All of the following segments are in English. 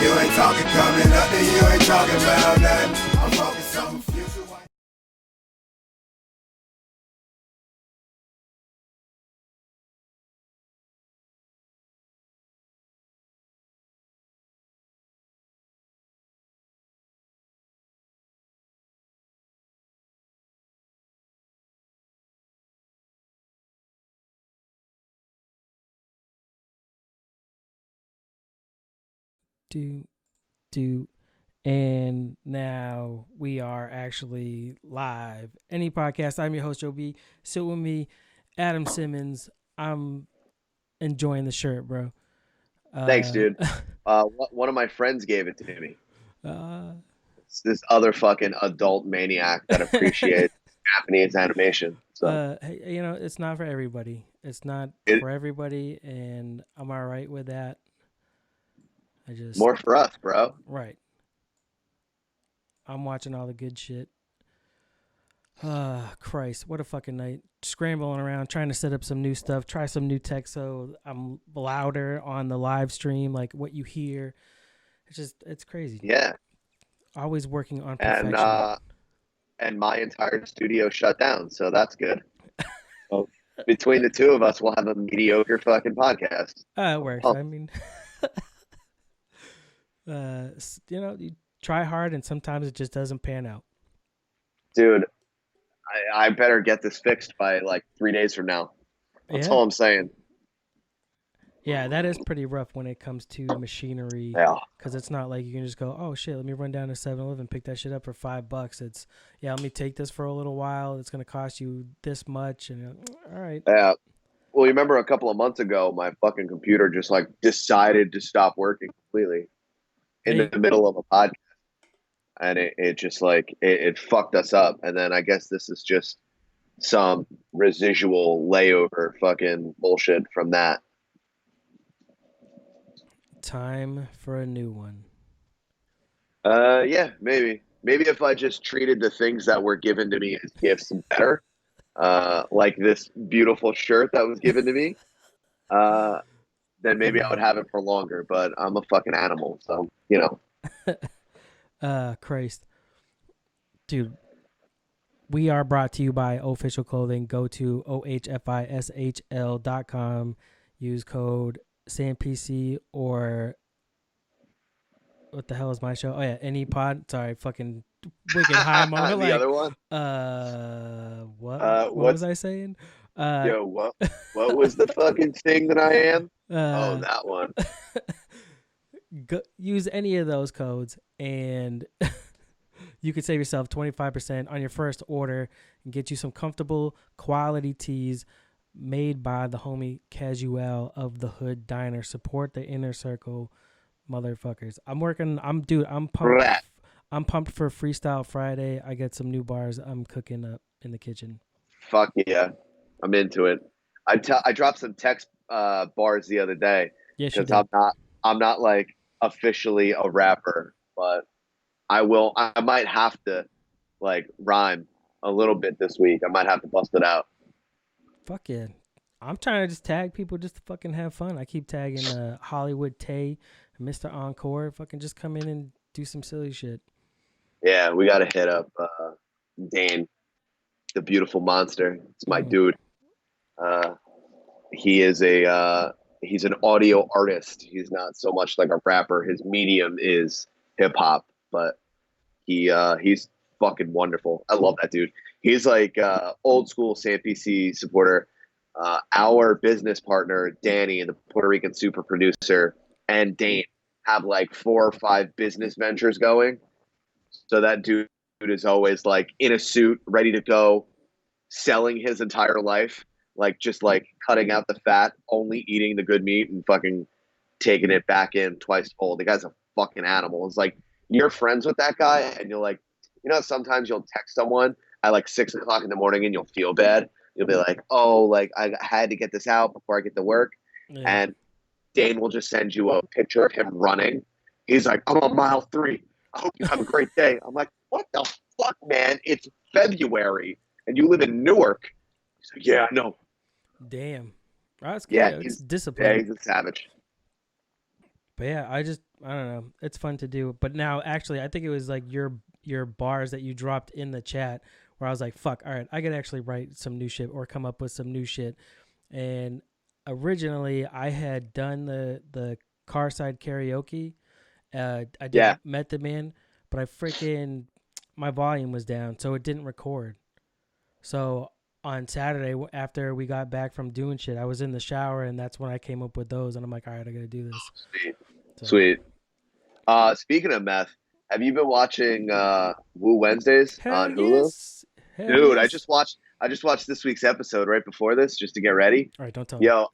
you ain't talking coming up, then you ain't talking about nothing. I'm focused on the future. And now we are actually live. Any podcast. I'm your host, Joe B. Sit with me, Adam Simmons. I'm enjoying the shirt, bro. Thanks, dude. One of my friends gave it to me. It's this other fucking adult maniac that appreciates Japanese animation. So, hey, it's not for everybody. It's not for everybody, and I'm all right with that. More for us, bro. Right. I'm watching all the good shit. Christ, what a fucking night. Scrambling around, trying to set up some new stuff, try some new tech so I'm louder on the live stream, like what you hear. It's crazy. Yeah. Always working on perfection. And my entire studio shut down, so that's good. So between the two of us, we'll have a mediocre fucking podcast. It works. I mean, you try hard and sometimes it just doesn't pan out. Dude, I better get this fixed by like 3 days from now. That's all I'm saying. Yeah, that is pretty rough when it comes to machinery. Yeah. Because it's not like you can just go, oh shit, let me run down to 7-Eleven, pick that shit up for $5. It's, let me take this for a little while. It's going to cost you this much. And you're like, all right. Yeah. Well, you remember a couple of months ago, my fucking computer just like decided to stop working completely in the middle of a podcast. And it just like, it fucked us up. And then I guess this is just some residual layover fucking bullshit from that. Time for a new one. Yeah, maybe if I just treated the things that were given to me as gifts better, like this beautiful shirt that was given to me, then maybe I would have it for longer. But I'm a fucking animal, so Christ, dude. We are brought to you by Official Clothing. Go to ohfishl.com. Use code SAMPC or what the hell is my show? Oh yeah, any pod. Sorry, fucking wicked high moment. The other one. What was I saying? What was the fucking thing that I am? That one. Use any of those codes and you could save yourself 25% on your first order and get you some comfortable quality tees made by the homie Casual of the Hood Diner. Support the inner circle, motherfuckers. I'm pumped. I'm pumped for Freestyle Friday. I got some new bars I'm cooking up in the kitchen. Fuck yeah, I'm into it. I dropped some text bars the other day because I'm not like officially a rapper, but I might have to like rhyme a little bit this week. I might have to bust it out. Fuck yeah. I'm trying to just tag people just to fucking have fun. I keep tagging Hollywood Tay, Mr. Encore. Fucking just come in and do some silly shit. Yeah, we got to hit up Dane, the beautiful monster. It's my dude. He is he's an audio artist. He's not so much like a rapper. His medium is hip hop, but he's fucking wonderful. I love that dude. He's like old school SAMPC supporter. Our business partner, Danny, the Puerto Rican super producer, and Dane have like 4 or 5 business ventures going. So that dude is always like in a suit, ready to go, selling his entire life, like just like cutting out the fat, only eating the good meat and fucking taking it back in twice fold. The guy's a fucking animal. It's like you're friends with that guy and you're like, sometimes you'll text someone at like 6 o'clock in the morning and you'll feel bad. You'll be like, oh, like I had to get this out before I get to work. Yeah. And Dane will just send you a picture of him running. He's like, I'm on mile 3. I hope you have a great day. I'm like, what the fuck, man? It's February and you live in Newark. He's like, yeah, I know. Damn. That's good. Yeah, it's discipline. Yeah, he's a savage. But yeah, I don't know. It's fun to do. But now, actually, I think it was like your bars that you dropped in the chat where I was like, fuck, all right, I could actually write some new shit or come up with some new shit. And originally, I had done the Carside karaoke. I did Yeah. Met the Man, but my volume was down, so it didn't record. So on Saturday, after we got back from doing shit, I was in the shower, and that's when I came up with those. And I'm like, all right, I got to do this. Sweet. So, Sweet. Speaking of meth, have you been watching Woo Wednesdays hell on Hulu? yes. Hell Dude, yes. I just watched this week's episode right before this just to get ready. All right, don't tell me. Yo,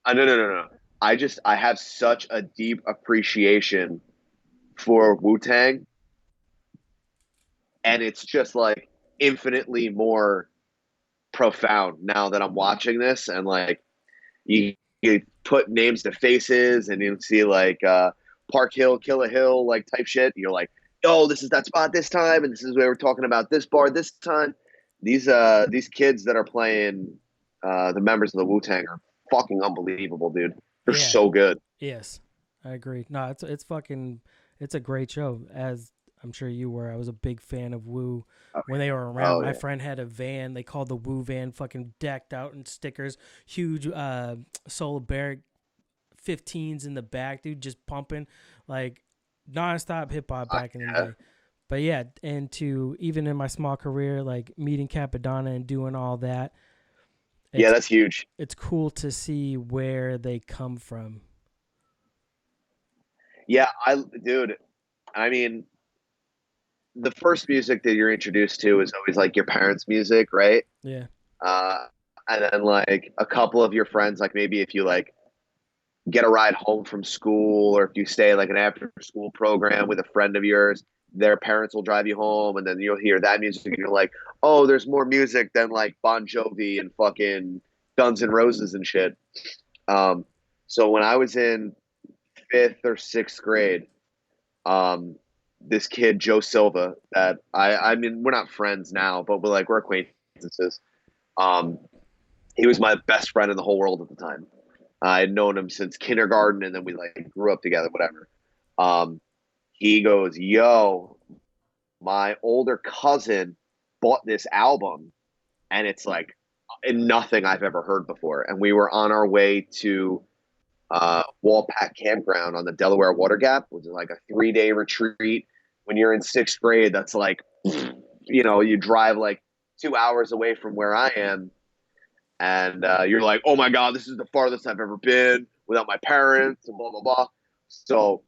no. I have such a deep appreciation for Wu-Tang, and it's just like infinitely more profound now that I'm watching this, and like you put names to faces and you see like Park Hill, Kill a Hill, like type shit. You're like, oh, this is that spot this time, and this is where we're talking about this bar this time. These kids that are playing the members of the Wu-Tang are fucking unbelievable, dude. They're so good. Yes, I agree. No, it's a great show. As I'm sure you were, I was a big fan of Wu when they were around. My friend had a van they called the Wu van, fucking decked out in stickers, huge Solar Bear 15s in the back, dude, just pumping like nonstop hip hop back in the day. But yeah, and to even in my small career, like meeting Capadonna and doing all that. Yeah, that's huge. It's cool to see where they come from. Yeah, I mean, the first music that you're introduced to is always like your parents' music, right? Yeah. And then like a couple of your friends, like maybe if you like get a ride home from school or if you stay like an after school program with a friend of yours, their parents will drive you home and then you'll hear that music and you're like, oh, there's more music than like Bon Jovi and fucking Guns N' Roses and shit. So when I was in 5th or 6th grade, this kid, Joe Silva, that I mean, we're not friends now, but we're acquaintances. He was my best friend in the whole world at the time. I had known him since kindergarten and then we like grew up together, whatever. He goes, yo, my older cousin bought this album and it's like nothing I've ever heard before. And we were on our way to Walpack Campground on the Delaware Water Gap, which is like a 3-day retreat. When you're in 6th grade, that's like, you drive like 2 hours away from where I am. And you're like, oh my God, this is the farthest I've ever been without my parents and blah, blah, blah. So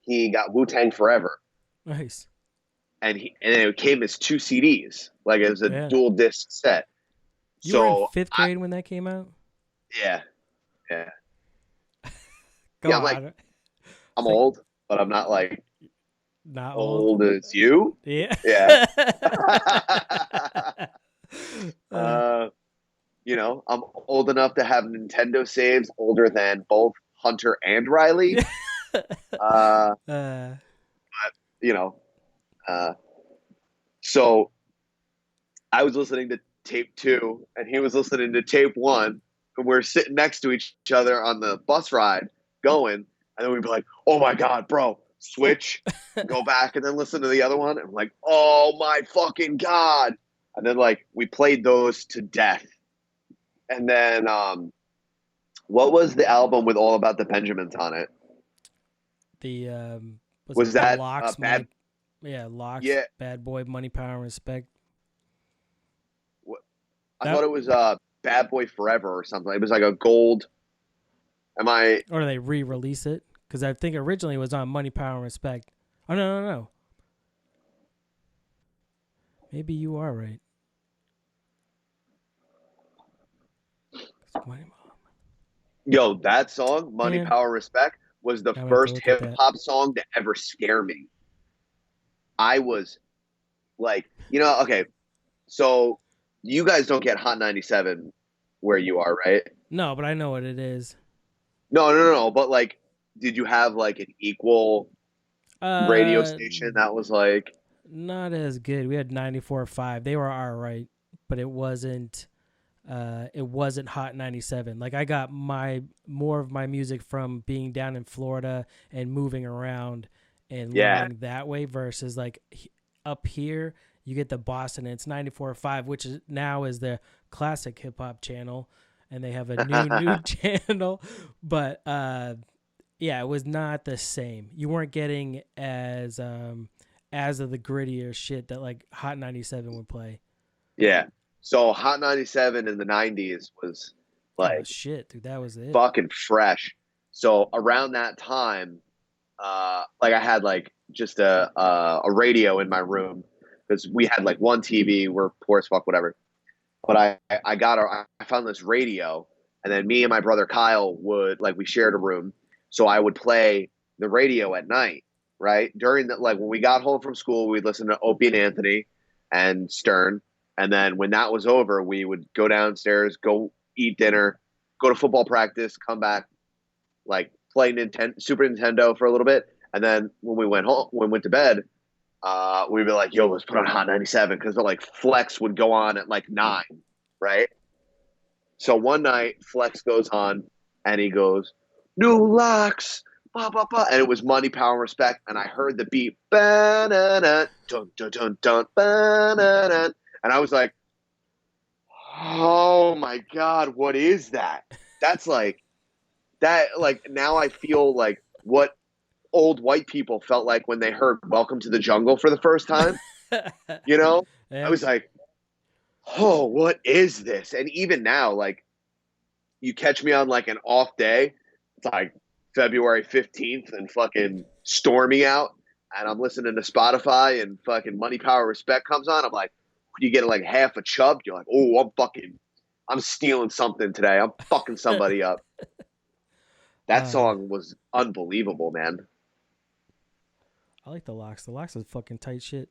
he got Wu-Tang Forever. Nice. And it came as 2 CDs. Like it was a dual disc set. You were in 5th grade when that came out? Yeah. I'm like, old, but I'm not like not old as you. Yeah. Yeah. I'm old enough to have Nintendo saves older than both Hunter and Riley. So I was listening to tape 2 and he was listening to tape 1 and we're sitting next to each other on the bus ride going, and then we'd be like, oh my God, bro, switch, go back and then listen to the other one. And I'm like, oh my fucking God. And then like we played those to death. And then what was the album with All About the Benjamins on it? Was that Locks? Bad? Locks. Yeah. Bad Boy, Money, Power, and Respect. I thought it was Bad Boy Forever or something. It was like a gold. Or do they re-release it? Because I think originally it was on Money, Power, and Respect. Oh, no. Maybe you are right. Yo, that song, Money, Power, Respect, was the first hip-hop song to ever scare me. I was like, okay, so you guys don't get Hot 97 where you are, right? No, but I know what it is. No. But like, did you have like an equal radio station that was like? Not as good. We had 94.5. They were all right, but it wasn't it wasn't Hot 97. Like I got more of my music from being down in Florida and moving around and learning that way versus like up here you get the Boston and it's 94.5, which is now is the classic hip hop channel, and they have a new channel, but yeah, it was not the same. You weren't getting as of the grittier shit that like Hot 97 would play. Yeah. So Hot 97 in the 90s was like shit, dude, that was it. Fucking fresh. So around that time, like I had like just a radio in my room because we had like one TV. We're poor as fuck, whatever. But I found this radio, and then me and my brother Kyle we shared a room. So I would play the radio at night, right? During when we got home from school, we'd listen to Opie and Anthony and Stern. And then when that was over, we would go downstairs, go eat dinner, go to football practice, come back, like play Super Nintendo for a little bit. And then when we went to bed, we'd be like, yo, let's put on Hot 97. Cause like Flex would go on at like 9, right? So one night Flex goes on and he goes, new locks, blah, blah, blah. And it was Money, Power, and Respect. And I heard the beat, ba-na-na, dun, dun, dun, dun, ba-na-na. And I was like, oh my God, what is that? That's like, now I feel like what old white people felt like when they heard Welcome to the Jungle for the first time. You know? Yeah. I was like, oh, what is this? And even now, like, you catch me on like an off day, it's like February 15th and fucking stormy out, and I'm listening to Spotify and fucking Money, Power, Respect comes on. I'm like, you get like half a chub, you're like, oh, I'm stealing something today. I'm fucking somebody up. That song was unbelievable, man. I like the Locks. The Locks is fucking tight shit.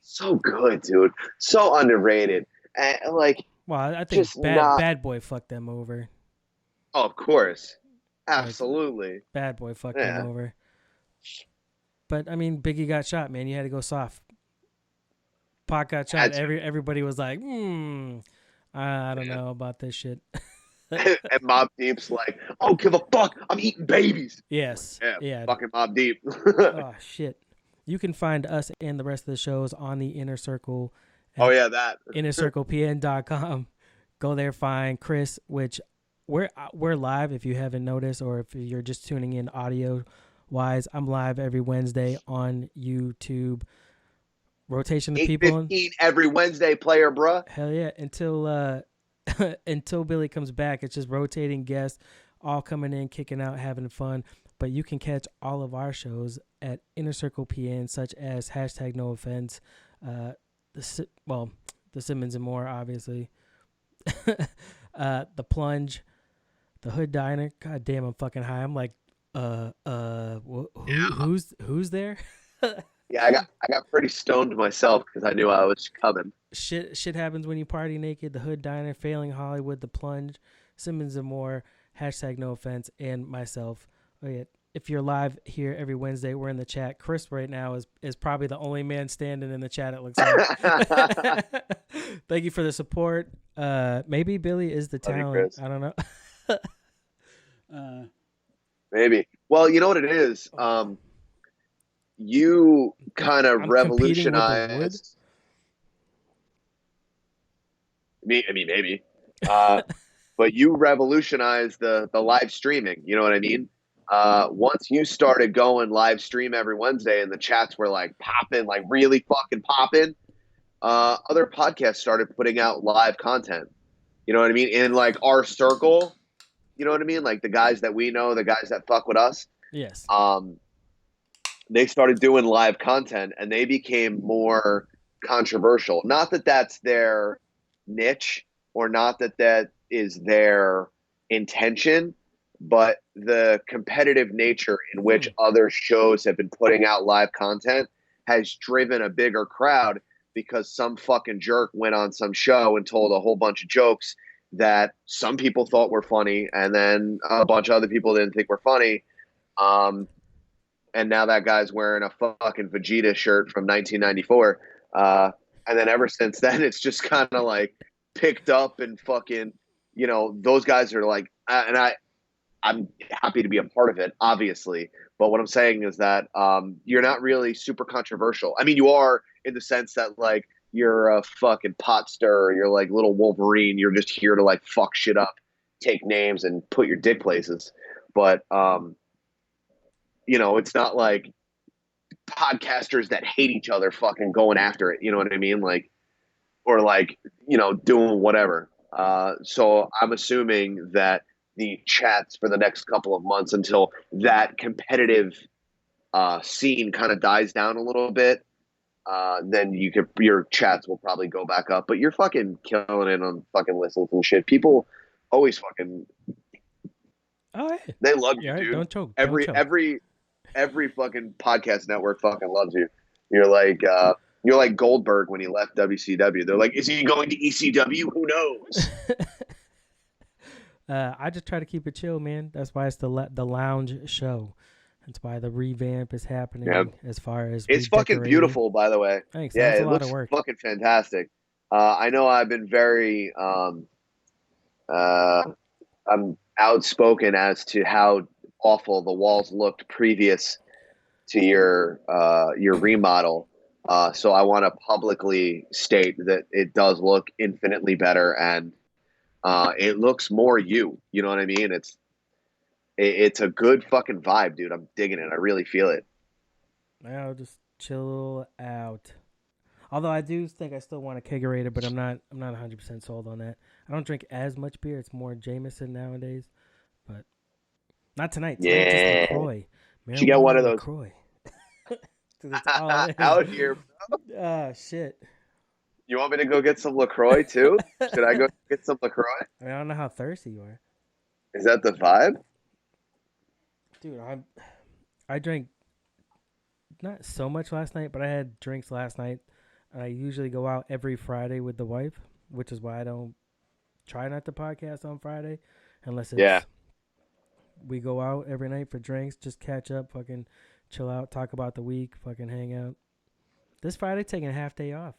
So good, dude. So underrated. And like, well, I think Bad Boy fucked them over. Oh, of course. Absolutely. Like, Bad Boy fucked them over. But I mean, Biggie got shot, man. You had to go soft. Pac got shot. Everybody was like, I don't know about this shit. And Mobb Deep's like, I don't give a fuck. I'm eating babies. Yes. Yeah. Fucking Mobb Deep. Oh, shit. You can find us and the rest of the shows on the Inner Circle. That. InnerCirclePN.com. Go there, find Chris, which we're live if you haven't noticed, or if you're just tuning in audio-wise. I'm live every Wednesday on YouTube. Rotation of people. 8:15 every Wednesday, player, bruh. Hell yeah. Until Billy comes back, it's just rotating guests, all coming in, kicking out, having fun. But you can catch all of our shows at Inner Circle PN, such as #NoOffense, the Simmons and Moore, obviously, the Plunge, the Hood Diner. God damn, I'm fucking high. I'm like, who's there? Yeah, I got pretty stoned myself because I knew I was coming. Shit happens when you party naked. The Hood Diner, Failing Hollywood, The Plunge, Simmons and Moore, #NoOffense, and myself. Oh yeah, if you're live here every Wednesday, we're in the chat. Chris right now is probably the only man standing in the chat, it looks like. Thank you for the support. Maybe Billy is the talent. I don't know. Maybe. Well, you know what it is? You kind of revolutionized. Maybe. But you revolutionized the live streaming. You know what I mean? Once you started going live stream every Wednesday and the chats were like popping, like really fucking popping, other podcasts started putting out live content. You know what I mean? In like our circle, you know what I mean? Like the guys that we know, the guys that fuck with us. Yes. They started doing live content and they became more controversial. Not that that's their niche or not that that is their intention, but the competitive nature in which other shows have been putting out live content has driven a bigger crowd because some fucking jerk went on some show and told a whole bunch of jokes that some people thought were funny and then a bunch of other people didn't think were funny. And now that guy's wearing a fucking Vegeta shirt from 1994. And then ever since then, it's just kind of like picked up and fucking, those guys are like, and I'm happy to be a part of it, obviously. But what I'm saying is that you're not really super controversial. I mean, you are in the sense that like you're a fucking pot stirrer. You're like little Wolverine. You're just here to like fuck shit up, take names, and put your dick places. But it's not like podcasters that hate each other fucking going after it. You know what I mean? Like, or like, doing whatever. So I'm assuming that the chats for the next couple of months until that competitive scene kind of dies down a little bit, then your chats will probably go back up. But you're fucking killing it on fucking listens and shit. People always fucking they love you, dude. Don't choke. Every fucking podcast network fucking loves you. You're like Goldberg when he left WCW. They're like, is he going to ECW? Who knows? I just try to keep it chill, man. That's why it's the lounge show. That's why the revamp is happening. Yeah. As far as it's fucking beautiful, by the way. Thanks. Yeah, that's it a lot looks of work. Fucking fantastic. I know I've been very I'm outspoken as to how awful the walls looked previous to your remodel. So I want to publicly state that it does look infinitely better, and it looks more you. You know what I mean? It's a good fucking vibe, dude. I'm digging it. I really feel it. I'll just chill out. Although I do think I still want a kegerator, but I'm not 100% sold on that. I don't drink as much beer. It's more Jameson nowadays, but not tonight. Yeah. Just LaCroix. You get one of those. LaCroix. Out here, bro. Ah, shit. You want me to go get some LaCroix too? Should I go get some LaCroix? I don't know how thirsty you are. Is that the vibe? Dude, I drank not so much last night, but I had drinks last night. I usually go out every Friday with the wife, which is why I don't try not to podcast on Friday unless it's we go out every night for drinks, just catch up, fucking chill out, talk about the week, fucking hang out. This Friday, taking a half day off.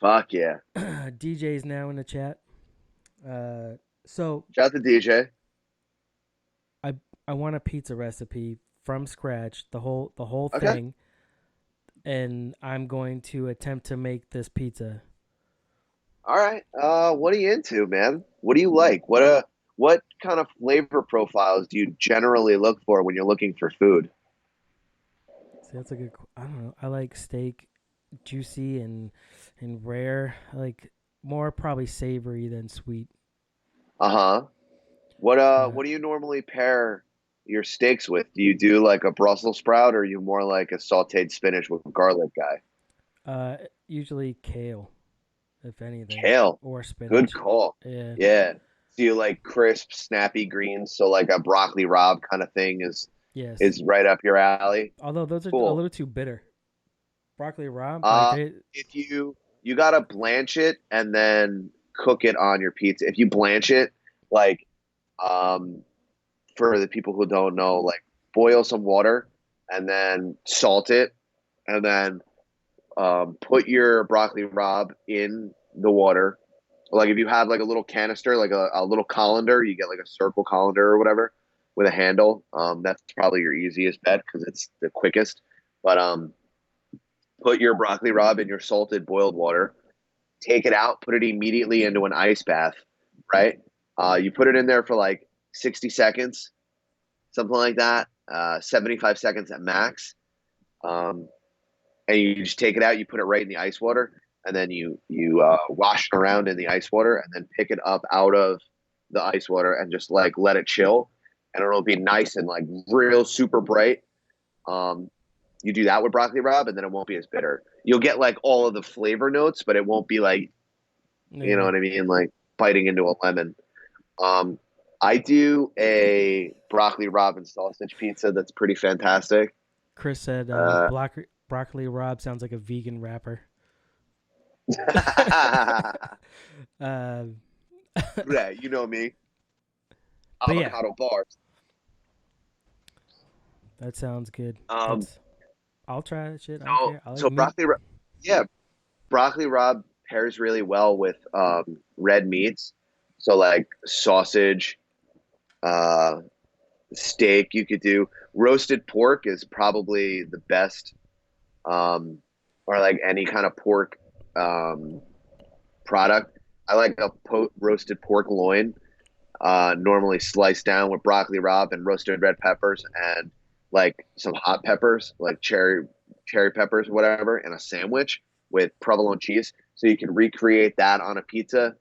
Fuck yeah. DJ's now in the chat. So shout out to DJ. I want a pizza recipe from scratch, the whole Okay. thing, and I'm going to attempt to make this pizza. All right. What are you into, man? What do you like? What kind of flavor profiles do you generally look for when you're looking for food? See, that's a good. I don't know. I like steak, juicy and rare. I like more probably savory than sweet. What do you normally pair your steaks with? Do you do like a Brussels sprout, or are you more like a sautéed spinach with garlic guy? Usually kale, if anything. Kale or spinach. Good call. Yeah. Do you like crisp, snappy greens? So like a broccoli rabe kind of thing is right up your alley. Although those are cool. a little too bitter. Broccoli rabe. If you gotta blanch it and then cook it on your pizza. If you blanch it, like for the people who don't know, like boil some water and then salt it, and then put your broccoli rabe in the water. Like if you have like a little canister, like a little colander, you get like a circle colander or whatever with a handle. That's probably your easiest bet because it's the quickest. But put your broccoli rabe in your salted boiled water, take it out, put it immediately into an ice bath, right? You put it in there for like 60 seconds, something like that, 75 seconds at max. And you just take it out, you put it right in the ice water, and then you wash it around in the ice water, and then pick it up out of the ice water and just like let it chill, and it'll be nice and like real super bright. You do that with broccoli rabe, and then it won't be as bitter. You'll get like all of the flavor notes, but it won't be like, you know what I mean, like biting into a lemon. I do a broccoli rabe and sausage pizza that's pretty fantastic. Chris said broccoli rabe sounds like a vegan rapper. Yeah, you know me. But Avocado bars. That sounds good. I'll try that shit. So broccoli rabe pairs really well with red meats. So like sausage, steak. You could do roasted pork is probably the best, or like any kind of pork product. I like a roasted pork loin, normally sliced down with broccoli rabe and roasted red peppers and like some hot peppers, like cherry peppers, whatever, and a sandwich with provolone cheese. So you can recreate that on a pizza.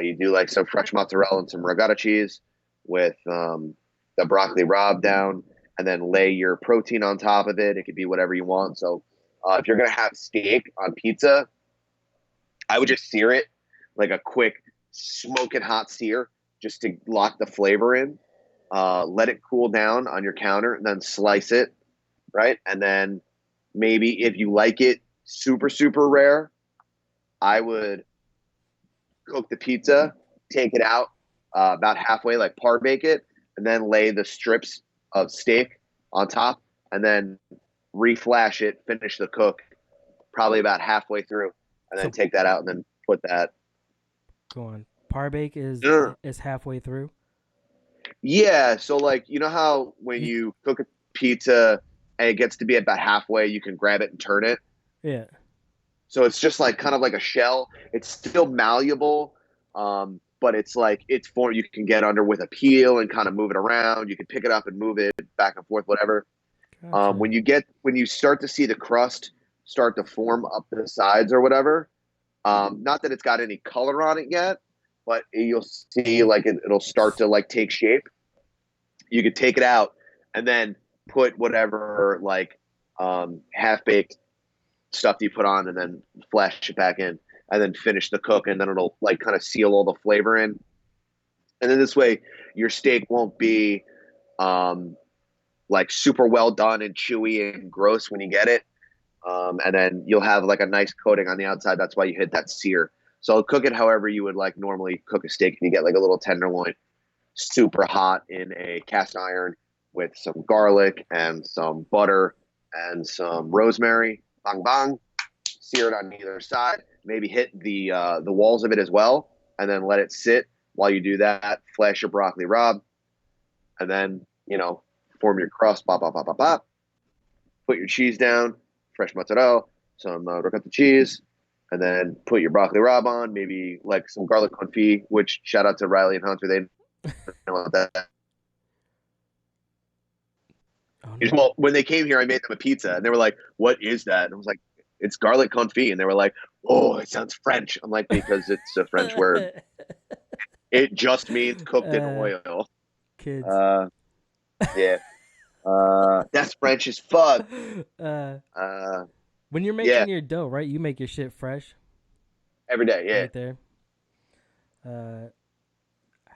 You do like some fresh mozzarella and some ricotta cheese with the broccoli rabe down, and then lay your protein on top of it. It could be whatever you want. So if you're gonna have steak on pizza, I would just sear it like a quick smoking hot sear just to lock the flavor in. Let it cool down on your counter and then slice it, right? And then maybe if you like it super, super rare, I would cook the pizza, take it out about halfway, like par bake it, and then lay the strips of steak on top and then reflash it, finish the cook probably about halfway through, and then take that out and then put that. Go on. Par bake is halfway through. Yeah, so like you know how when you cook a pizza and it gets to be about halfway, you can grab it and turn it. Yeah. So it's just like kind of like a shell. It's still malleable, but it's like it's for you can get under with a peel and kind of move it around. You can pick it up and move it back and forth, whatever. Gotcha. When you start to see the crust start to form up the sides or whatever, not that it's got any color on it yet, but you'll see like it'll start to like take shape. You could take it out and then put whatever like half baked stuff that you put on and then flash it back in and then finish the cook, and then it'll like kind of seal all the flavor in. And then this way your steak won't be like super well done and chewy and gross when you get it. And then you'll have like a nice coating on the outside. That's why you hit that sear. So cook it however you would like normally cook a steak. And you get like a little tenderloin, super hot in a cast iron with some garlic and some butter and some rosemary. Bang bang, sear it on either side. Maybe hit the walls of it as well, and then let it sit while you do that. Flash your broccoli rabe, and then form your crust. Bop bop bop bop bop. Put your cheese down, fresh mozzarella, some ricotta cheese, and then put your broccoli rabe on. Maybe like some garlic confit. Which shout out to Riley and Hunter, they know that. Oh, no. Well, when they came here, I made them a pizza, and they were like, "What is that?" And I was like, "It's garlic confit," and they were like, "Oh, it sounds French." I'm like, "Because it's a French word. It just means cooked in oil." Kids. Yeah. That's French as fuck. When you're making your dough, right? You make your shit fresh Every day, yeah. right there.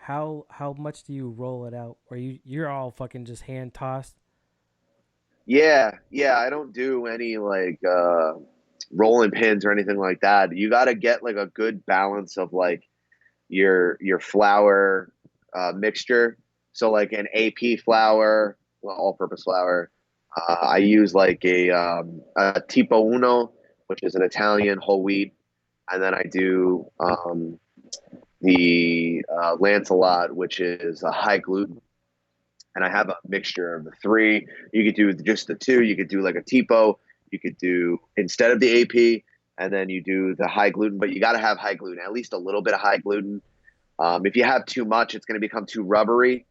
How much do you roll it out, or you're all fucking just hand tossed? Yeah. I don't do any like rolling pins or anything like that. You got to get like a good balance of like your flour mixture. So like an AP flour, well, all-purpose flour. I use like a Tipo Uno, which is an Italian whole wheat, and then I do the Lancelot, which is a high gluten. And I have a mixture of the three. You could do just the two. You could do like a Tipo. You could do instead of the AP, and then you do the high gluten. But you got to have high gluten, at least a little bit of high gluten. If you have too much, it's going to become too rubbery.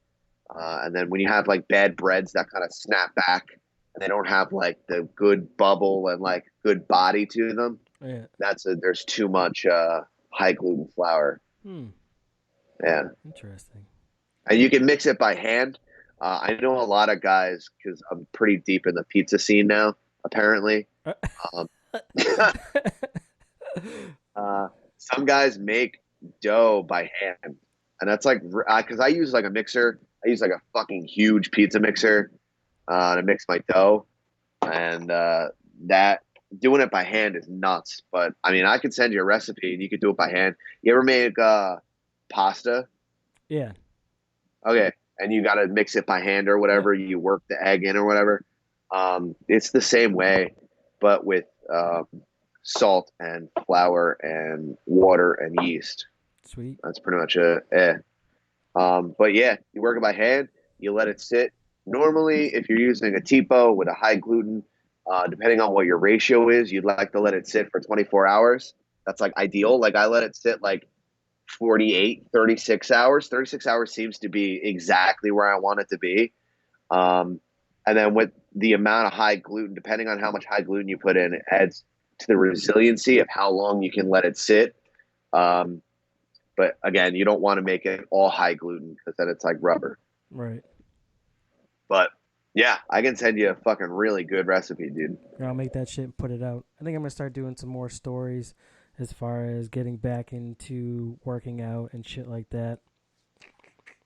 And then when you have like bad breads that kind of snap back and they don't have like the good bubble and like good body to them, there's too much high gluten flour. Yeah. Interesting. And you can mix it by hand. I know a lot of guys, because I'm pretty deep in the pizza scene now, apparently. Some guys make dough by hand. And that's like, because I use like a mixer. I use like a fucking huge pizza mixer to mix my dough. And that doing it by hand is nuts. But I mean, I could send you a recipe and you could do it by hand. You ever make pasta? Yeah. Okay. And you got to mix it by hand or whatever. You work the egg in or whatever. It's the same way, but with salt and flour and water and yeast. Sweet. That's pretty much it. But yeah, you work it by hand. You let it sit. Normally, if you're using a TPO with a high gluten, depending on what your ratio is, you'd like to let it sit for 24 hours. That's like ideal. Like I let it sit like 48, 36 hours. 36 hours seems to be exactly where I want it to be. And then with the amount of high gluten, depending on how much high gluten you put in, it adds to the resiliency of how long you can let it sit. But again, you don't want to make it all high gluten because then it's like rubber. Right. But yeah, I can send you a fucking really good recipe, dude. Yeah, I'll make that shit and put it out. I think I'm gonna start doing some more stories as far as getting back into working out and shit like that.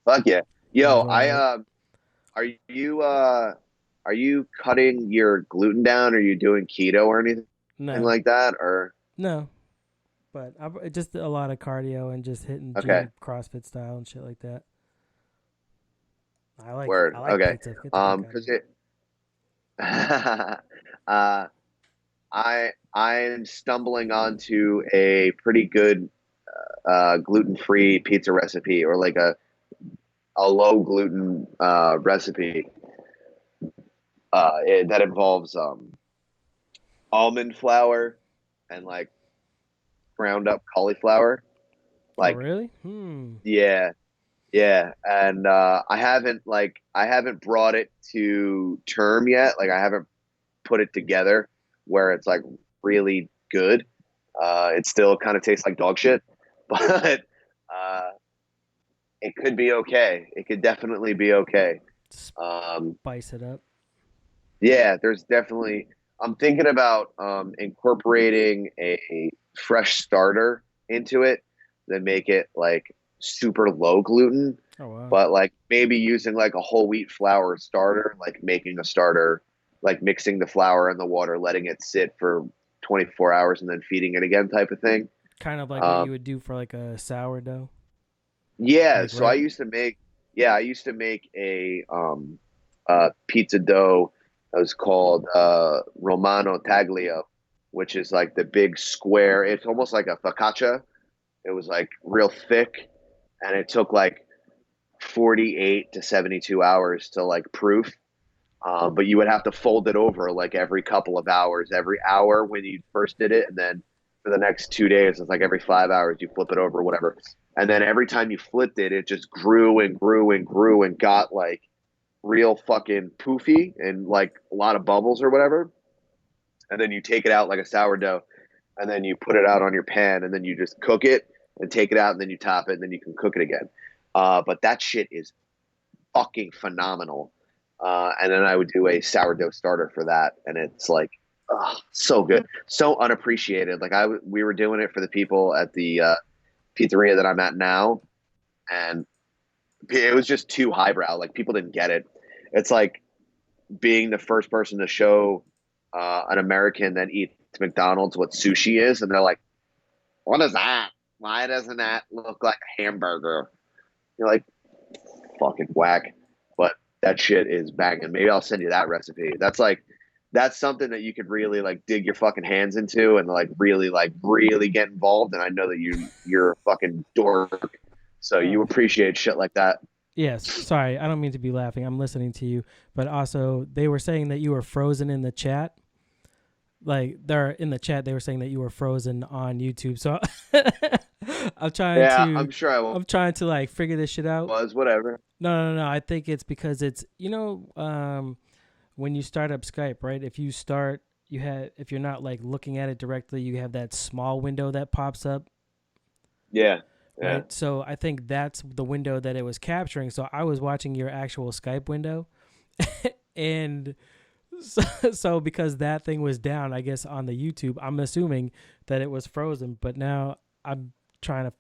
Fuck yeah. Yo, Enjoy are you cutting your gluten down? Are you doing keto or anything No, like that? Or no. But just a lot of cardio and just hitting okay, gym CrossFit style and shit like that. I like word. Okay. pizza. Get the fuck out of Because here. I'm stumbling onto a pretty good gluten-free pizza recipe, or like a low gluten recipe that involves almond flour and like ground up cauliflower. Oh Like really? yeah, and I haven't brought it to term yet. Like I haven't put it together where it's like really good. It still kind of tastes like dog shit, but it could be okay. It could definitely be okay. Spice it up. Yeah, there's definitely. I'm thinking about incorporating a fresh starter into it, then make it like super low gluten, Oh wow. but like maybe using like a whole wheat flour starter, like making a starter, like mixing the flour and the water, letting it sit for 24 hours and then feeding it again type of thing. Kind of like what you would do for like a sourdough. Yeah, Like so I right. used to make a pizza dough that was called Romano Taglio, which is like the big square. It's almost like a focaccia. It was like real thick, and it took like 48 to 72 hours to like proof. But you would have to fold it over like every couple of hours, every hour when you first did it, and then for the next 2 days, it's like every 5 hours you flip it over, whatever. And then every time you flipped it, it just grew and grew and grew and got like real fucking poofy and like a lot of bubbles or whatever. And then you take it out like a sourdough, and then you put it out on your pan, and then you just cook it and take it out, and then you top it, and then you can cook it again. But that shit is fucking phenomenal. And then I would do a sourdough starter for that, and it's like so good, so unappreciated. Like we were doing it for the people at the pizzeria that I'm at now, and it was just too highbrow. Like people didn't get it. It's like being the first person to show an American that eats McDonald's what sushi is, and they're like, "What is that? Why doesn't that look like a hamburger?" You're like, "Fucking whack." But that shit is banging. Maybe I'll send you that recipe. That's something that you could really like dig your fucking hands into and like really get involved. And I know that you're a fucking dork, so you appreciate shit like that. Yes. Sorry, I don't mean to be laughing. I'm listening to you, but also they were saying that you were frozen in the chat. Like they're in the chat, they were saying that you were frozen on YouTube. So I'm sure I I'm trying to like figure this shit out. was whatever. No. I think it's because it's when you start up Skype, right? If you're not like looking at it directly, you have that small window that pops up. Yeah. Right. So I think that's the window that it was capturing. So I was watching your actual Skype window, and so because that thing was down, I guess on the YouTube, I'm assuming that it was frozen. But now I'm trying to.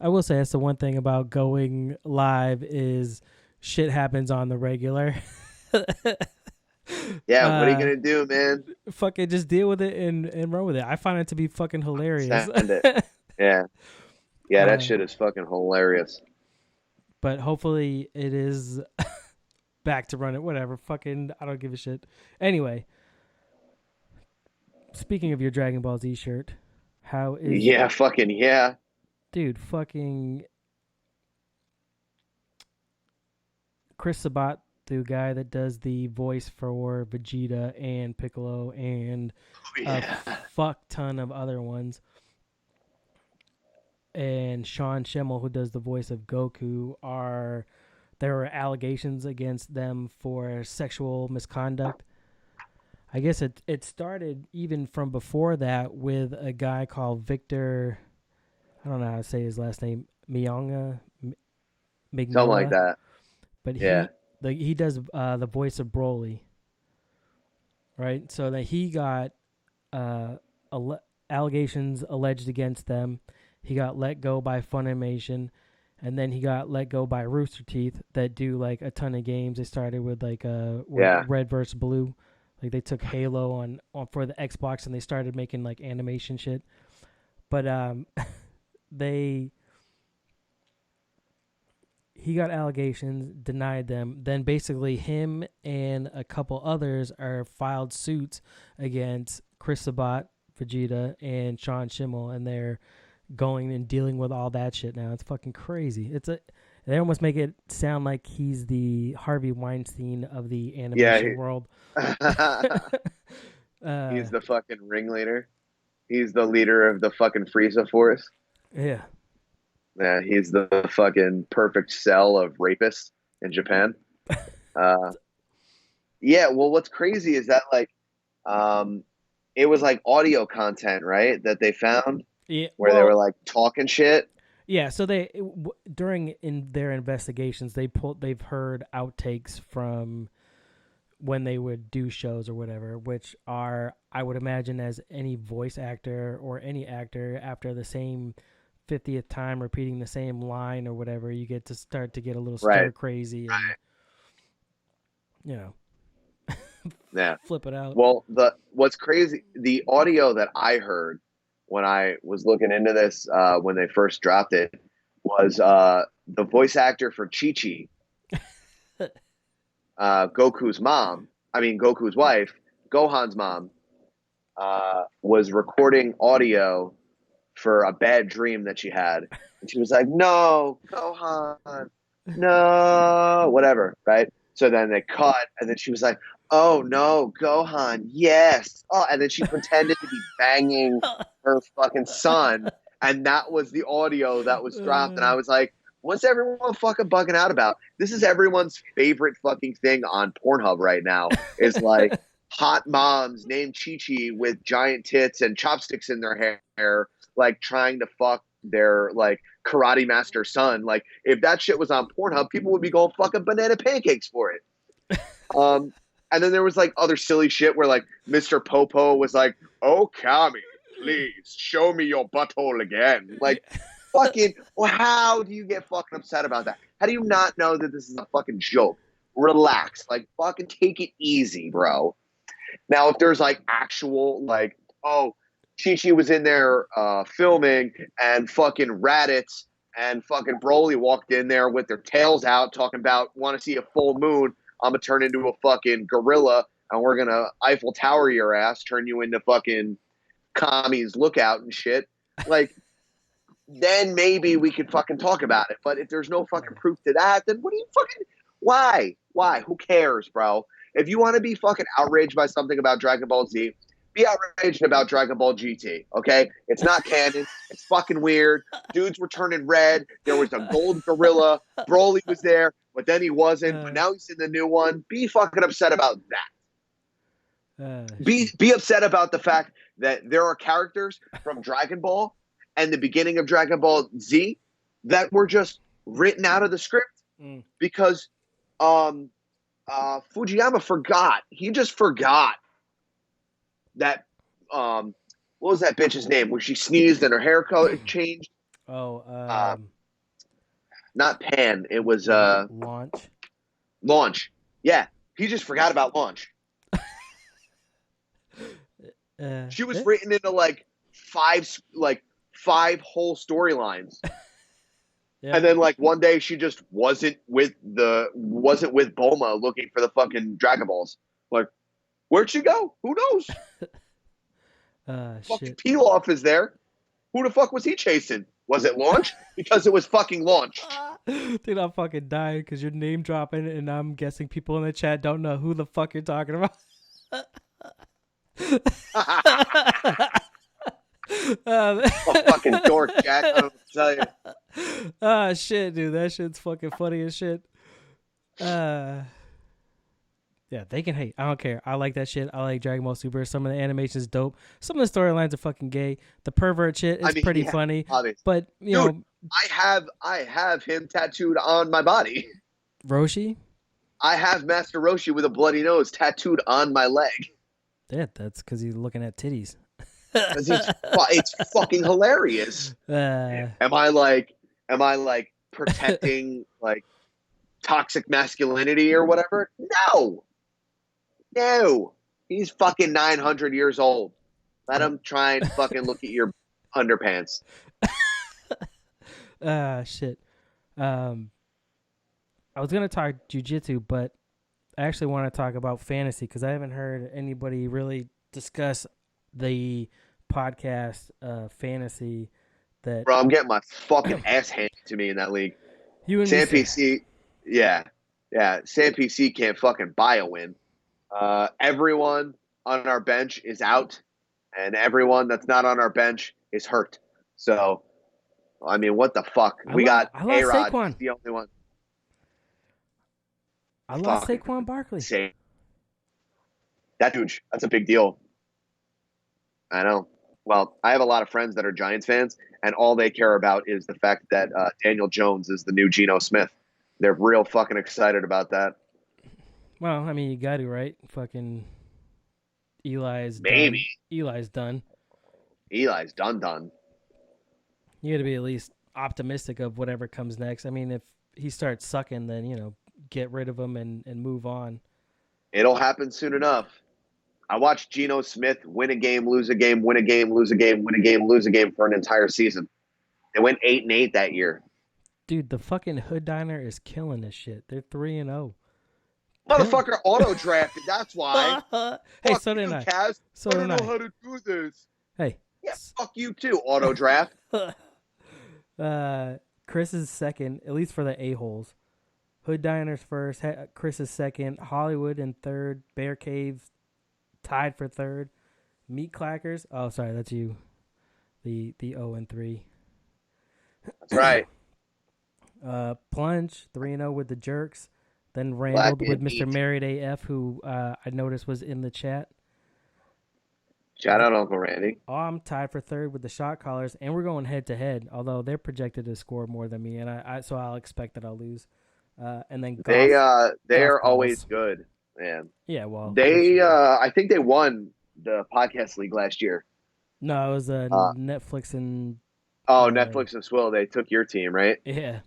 I will say that's the one thing about going live is shit happens on the regular. Yeah, what are you gonna do, man? Fucking just deal with it and run with it. I find it to be fucking hilarious. Send it. Yeah, that shit is fucking hilarious. But hopefully it is back to running. Whatever. Fucking, I don't give a shit. Anyway, Speaking of your Dragon Ball Z shirt, how is Yeah, fucking yeah. dude? Fucking Chris Sabat, the guy that does the voice for Vegeta and Piccolo and Oh, a yeah. fuck ton of other ones, and Sean Schemmel, who does the voice of Goku, there were allegations against them for sexual misconduct. I guess it started even from before that with a guy called Victor. I don't know how to say his last name. Mignola. Something like that. But Yeah. he does the voice of Broly. Right? So that he got allegations alleged against them. He got let go by Funimation, and then he got let go by Rooster Teeth that do like a ton of games. They started with like Red vs. Blue. Like they took Halo on for the Xbox and they started making like animation shit. But he got allegations, denied them. Then basically him and a couple others are filed suits against Chris Sabat, Vegeta, and Sean Schemmel, and they're going and dealing with all that shit now. It's fucking crazy. They almost make it sound like he's the Harvey Weinstein of the animation world. He's the fucking ringleader. He's the leader of the fucking Frieza Force. Yeah. Yeah, he's the fucking perfect cell of rapists in Japan. Yeah, well, what's crazy is that like, it was like audio content, right? That they found, where they were like talking shit. Yeah, so during their investigations, they've heard outtakes from when they would do shows or whatever, which are, I would imagine, as any voice actor or any actor after the same 50th time repeating the same line or whatever, you get to start to get a little stir crazy and yeah, flip it out. Well, what's crazy, the audio that I heard when I was looking into this when they first dropped it was the voice actor for Chi-Chi, Goku's wife, Gohan's mom, was recording audio for a bad dream that she had. And she was like, no, Gohan, no, whatever, right? So then they cut, and then she was like, oh, no, Gohan, yes. Oh, and then she pretended to be banging her fucking son, and that was the audio that was dropped. And I was like, what's everyone fucking bugging out about? This is everyone's favorite fucking thing on Pornhub right now, is like hot moms named Chi-Chi with giant tits and chopsticks in their hair, like trying to fuck their like karate master son. Like if that shit was on Pornhub, people would be going fucking banana pancakes for it. And then there was like other silly shit where like Mr. Popo was like, oh, Kami, please show me your butthole again. Like fucking, well, how do you get fucking upset about that? How do you not know that this is a fucking joke? Relax, like fucking take it easy, bro. Now, if there's like actual like, oh, Chi-Chi was in there filming and fucking Raditz and fucking Broly walked in there with their tails out talking about want to see a full moon. I'm going to turn into a fucking gorilla and we're going to Eiffel Tower your ass, turn you into fucking Kami's lookout and shit. Like, then maybe we could fucking talk about it. But if there's no fucking proof to that, then what do you fucking, why? Who cares, bro? If you want to be fucking outraged by something about Dragon Ball Z, be outraged about Dragon Ball GT, okay? It's not canon. It's fucking weird. Dudes were turning red. There was a gold gorilla. Broly was there, but then he wasn't. But now he's in the new one. Be fucking upset about that. Be upset about the fact that there are characters from Dragon Ball and the beginning of Dragon Ball Z that were just written out of the script because Fujiyama forgot. He just forgot that what was that bitch's name where she sneezed and her hair color changed? Not Pan. It was Launch. Yeah, he just forgot about Launch. She was written into like five whole storylines. Yeah. And then like one day she just wasn't with Bulma looking for the fucking Dragon Balls. Like, where'd she go? Who knows? Fucking Shit. Pilaf is there. Who the fuck was he chasing? Was it Launch? Because it was fucking Launch. Dude, I'm fucking dying because you're name dropping, and I'm guessing people in the chat don't know who the fuck you're talking about. Fucking dork, Jack. I don't tell you. Shit, dude, that shit's fucking funny as shit. Yeah, they can hate. I don't care. I like that shit. I like Dragon Ball Super. Some of the animation's dope. Some of the storylines are fucking gay. The pervert shit is pretty funny. Obviously. But you Dude, know, I have him tattooed on my body. Roshi. I have Master Roshi with a bloody nose tattooed on my leg. Yeah, that's because he's looking at titties. It's fucking hilarious. Am I like protecting like toxic masculinity or whatever? No. He's fucking 900 years old. Let him try and fucking look at your underpants. Shit. I was gonna talk jujitsu, but I actually want to talk about fantasy because I haven't heard anybody really discuss the podcast fantasy. That Bro, I'm getting my fucking ass handed to me in that league. You and Sam me, PC, yeah. Sam PC can't fucking buy a win. Everyone on our bench is out, and everyone that's not on our bench is hurt. So, I mean, what the fuck? I lost A-Rod, Saquon. the only one. I lost Fuck. Saquon Barkley. That's huge. That's a big deal. I know. Well, I have a lot of friends that are Giants fans, and all they care about is the fact that Daniel Jones is the new Geno Smith. They're real fucking excited about that. Well, I mean, you got to, right? Fucking Eli's Maybe. done. Eli's done. Eli's done. You got to be at least optimistic of whatever comes next. I mean, if he starts sucking, then, you know, get rid of him and move on. It'll happen soon enough. I watched Geno Smith win a game, lose a game, win a game, lose a game, win a game, lose a game for an entire season. They went 8-8 that year. Dude, the fucking Hood Diner is killing this shit. They're 3-0. Motherfucker auto drafted. That's why. Hey, Fuck so did you, I. Kaz. So I did don't I. know how to do this. Hey. Yeah, fuck you too, auto draft. Chris is second, at least for the a-holes. Hood Diner's first. Chris is second. Hollywood in third. Bear Cave tied for third. Meat Clackers. Oh, sorry, that's you. The 0-3. That's right. Plunge 3-0 with the Jerks. Then rambled with Mr. Married AF, who I noticed was in the chat. Shout out Uncle Randy. Oh, I'm tied for third with the Shot Callers, and we're going head to head. Although they're projected to score more than me, and so I'll expect that I'll lose. And then they're always good, man. Yeah, well, I think they won the podcast league last year. No, it was Netflix and Netflix and Swill. They took your team, right? Yeah.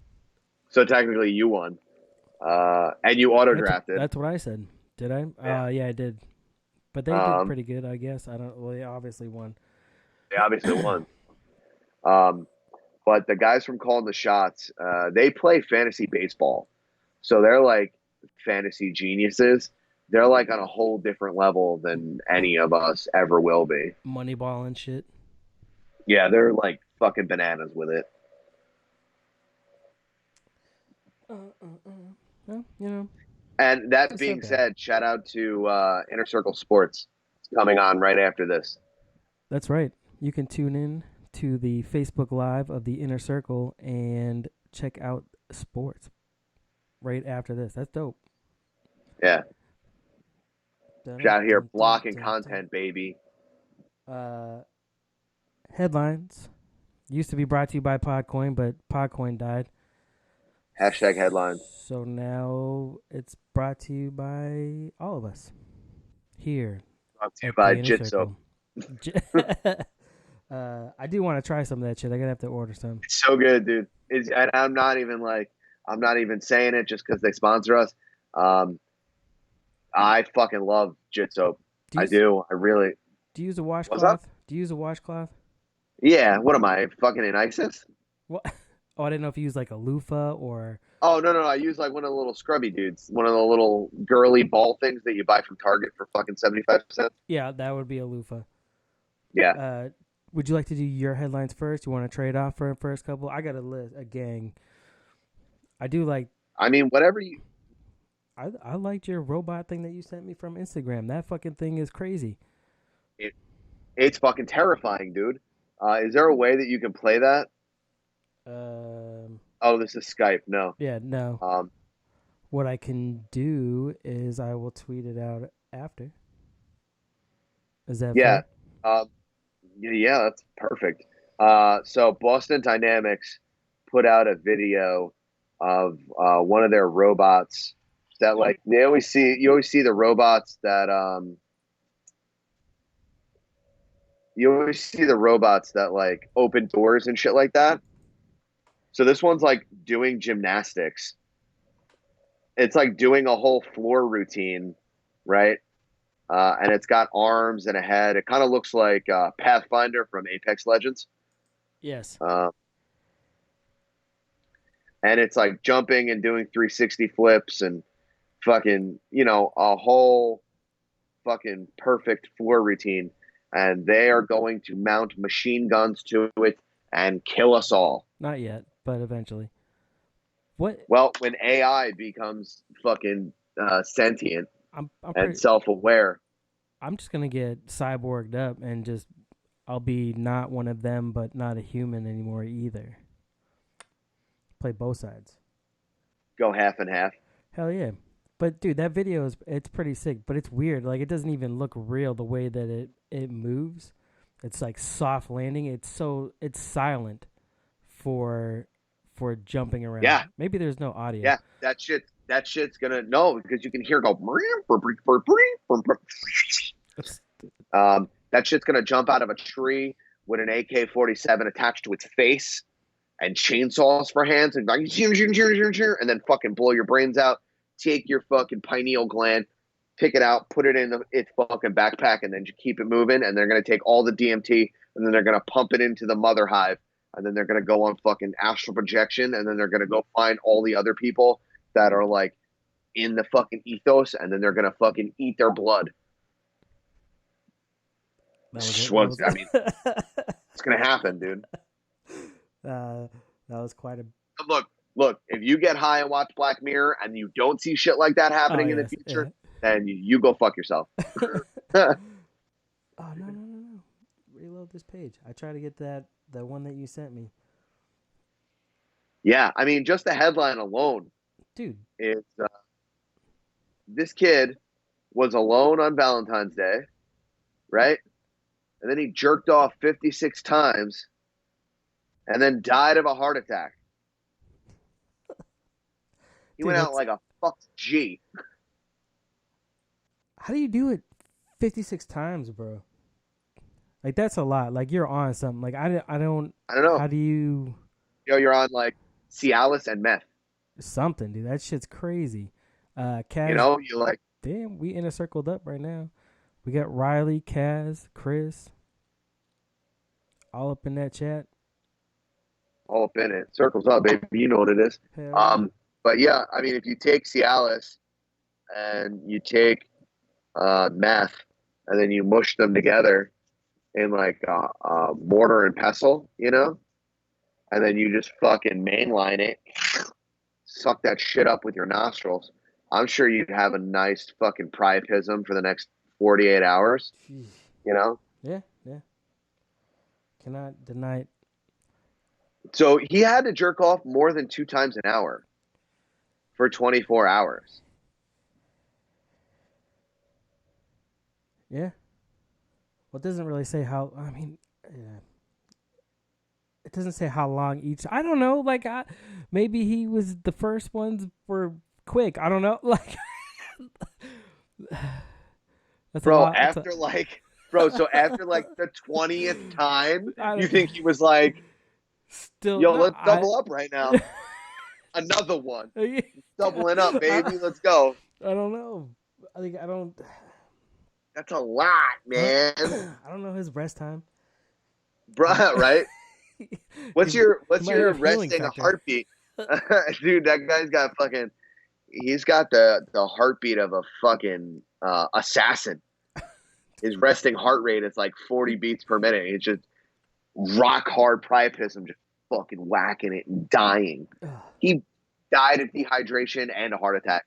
So technically, you won, and you auto drafted. That's what I said. Did I? Yeah, I did. But they did pretty good, I guess. I don't. Well, they obviously won. They obviously won. But the guys from Calling the Shots, they play fantasy baseball, so they're like fantasy geniuses. They're like on a whole different level than any of us ever will be. Moneyball and shit. Yeah, they're like fucking bananas with it. Well, you know. And that being said, shout out to Inner Circle Sports. It's coming on right after this. That's right. You can tune in to the Facebook Live of the Inner Circle and check out sports right after this. That's dope. Yeah. Out here blocking content, baby. Headlines. Used to be brought to you by Podcoin, but Podcoin died. Hashtag headlines. So now it's brought to you by all of us here. Brought to you by Jitso. I do want to try some of that shit. I'm gonna have to order some. It's so good, dude. And I'm not even saying it just because they sponsor us. I fucking love Jitso. I do. I really. Do you use a washcloth? Do you use a washcloth? Yeah. What am I fucking in ISIS? What? Oh, I didn't know if you use like a loofah or. Oh no! I use like one of the little scrubby dudes, one of the little girly ball things that you buy from Target for fucking 75%. Yeah, that would be a loofah. Yeah. Would you like to do your headlines first? You want to trade off for a first couple? I got a gang. I do like. I mean, whatever you. I liked your robot thing that you sent me from Instagram. That fucking thing is crazy. It's fucking terrifying, dude. Is there a way that you can play that? Oh, this is Skype. No. Yeah, no. What I can do is I will tweet it out after. Is that Yeah. fair? Yeah, that's perfect. So Boston Dynamics put out a video of one of their robots that, like, you always see the robots that like open doors and shit like that. So this one's like doing gymnastics. It's like doing a whole floor routine, right? And it's got arms and a head. It kind of looks like Pathfinder from Apex Legends. Yes. And it's like jumping and doing 360 flips and fucking, a whole fucking perfect floor routine. And they are going to mount machine guns to it and kill us all. Not yet, but eventually. What? Well, when AI becomes fucking sentient I'm and self-aware. I'm just going to get cyborged up and I'll be not one of them, but not a human anymore either. Play both sides. Go half and half. Hell yeah. But dude, that video it's pretty sick, but it's weird. Like, it doesn't even look real the way that it moves. It's like soft landing. It's silent for jumping around. Yeah. Maybe there's no audio. Yeah, that shit's gonna because you can hear it go. That shit's gonna jump out of a tree with an AK-47 attached to its face and chainsaws for hands and then fucking blow your brains out. Take your fucking pineal gland, pick it out, put it in its fucking backpack, and then just keep it moving. And they're gonna take all the DMT and then they're gonna pump it into the mother hive. And then they're going to go on fucking astral projection. And then they're going to go find all the other people that are like in the fucking ethos. And then they're going to fucking eat their blood. It's going to happen, dude. That was quite a... Look, if you get high and watch Black Mirror and you don't see shit like that happening in the future, then you go fuck yourself. Oh, no. Reload this page. I try to get the one that you sent me. Yeah, I mean, just the headline alone, dude, is this kid was alone on Valentine's Day, right? And then he jerked off 56 times and then died of a heart attack. He went out like a fucked G. How do you do it 56 times, bro? Like, that's a lot. Like, you're on something. Like, I don't know. How do you... You're on, like, Cialis and meth. Something, dude. That shit's crazy. Kaz, you're like... Damn, we inner circled up right now. We got Riley, Kaz, Chris. All up in that chat. All up in it. Circles up, baby. You know what it is. But, yeah, I mean, if you take Cialis and you take meth and then you mush them together in like a mortar and pestle, and then you just fucking mainline it, suck that shit up with your nostrils. I'm sure you'd have a nice fucking priapism for the next 48 hours, Yeah. Cannot deny it. So he had to jerk off more than 2 times an hour for 24 hours. Yeah. Well, it doesn't really say how. I mean, it doesn't say how long each. I don't know. Like, maybe he was the first ones were quick. I don't know. Like, that's bro. A lot. After so after like the 20th time, you think he was like, still? Yo, let's double up right now. Another one. Doubling up, baby. Let's go. I don't know. I don't. That's a lot, man. I don't know his rest time. Bruh, right? What's your resting heartbeat? Dude, that guy's got he's got the heartbeat of a fucking assassin. His resting heart rate is like 40 beats per minute. It's just rock hard priapism, just fucking whacking it and dying. He died of dehydration and a heart attack.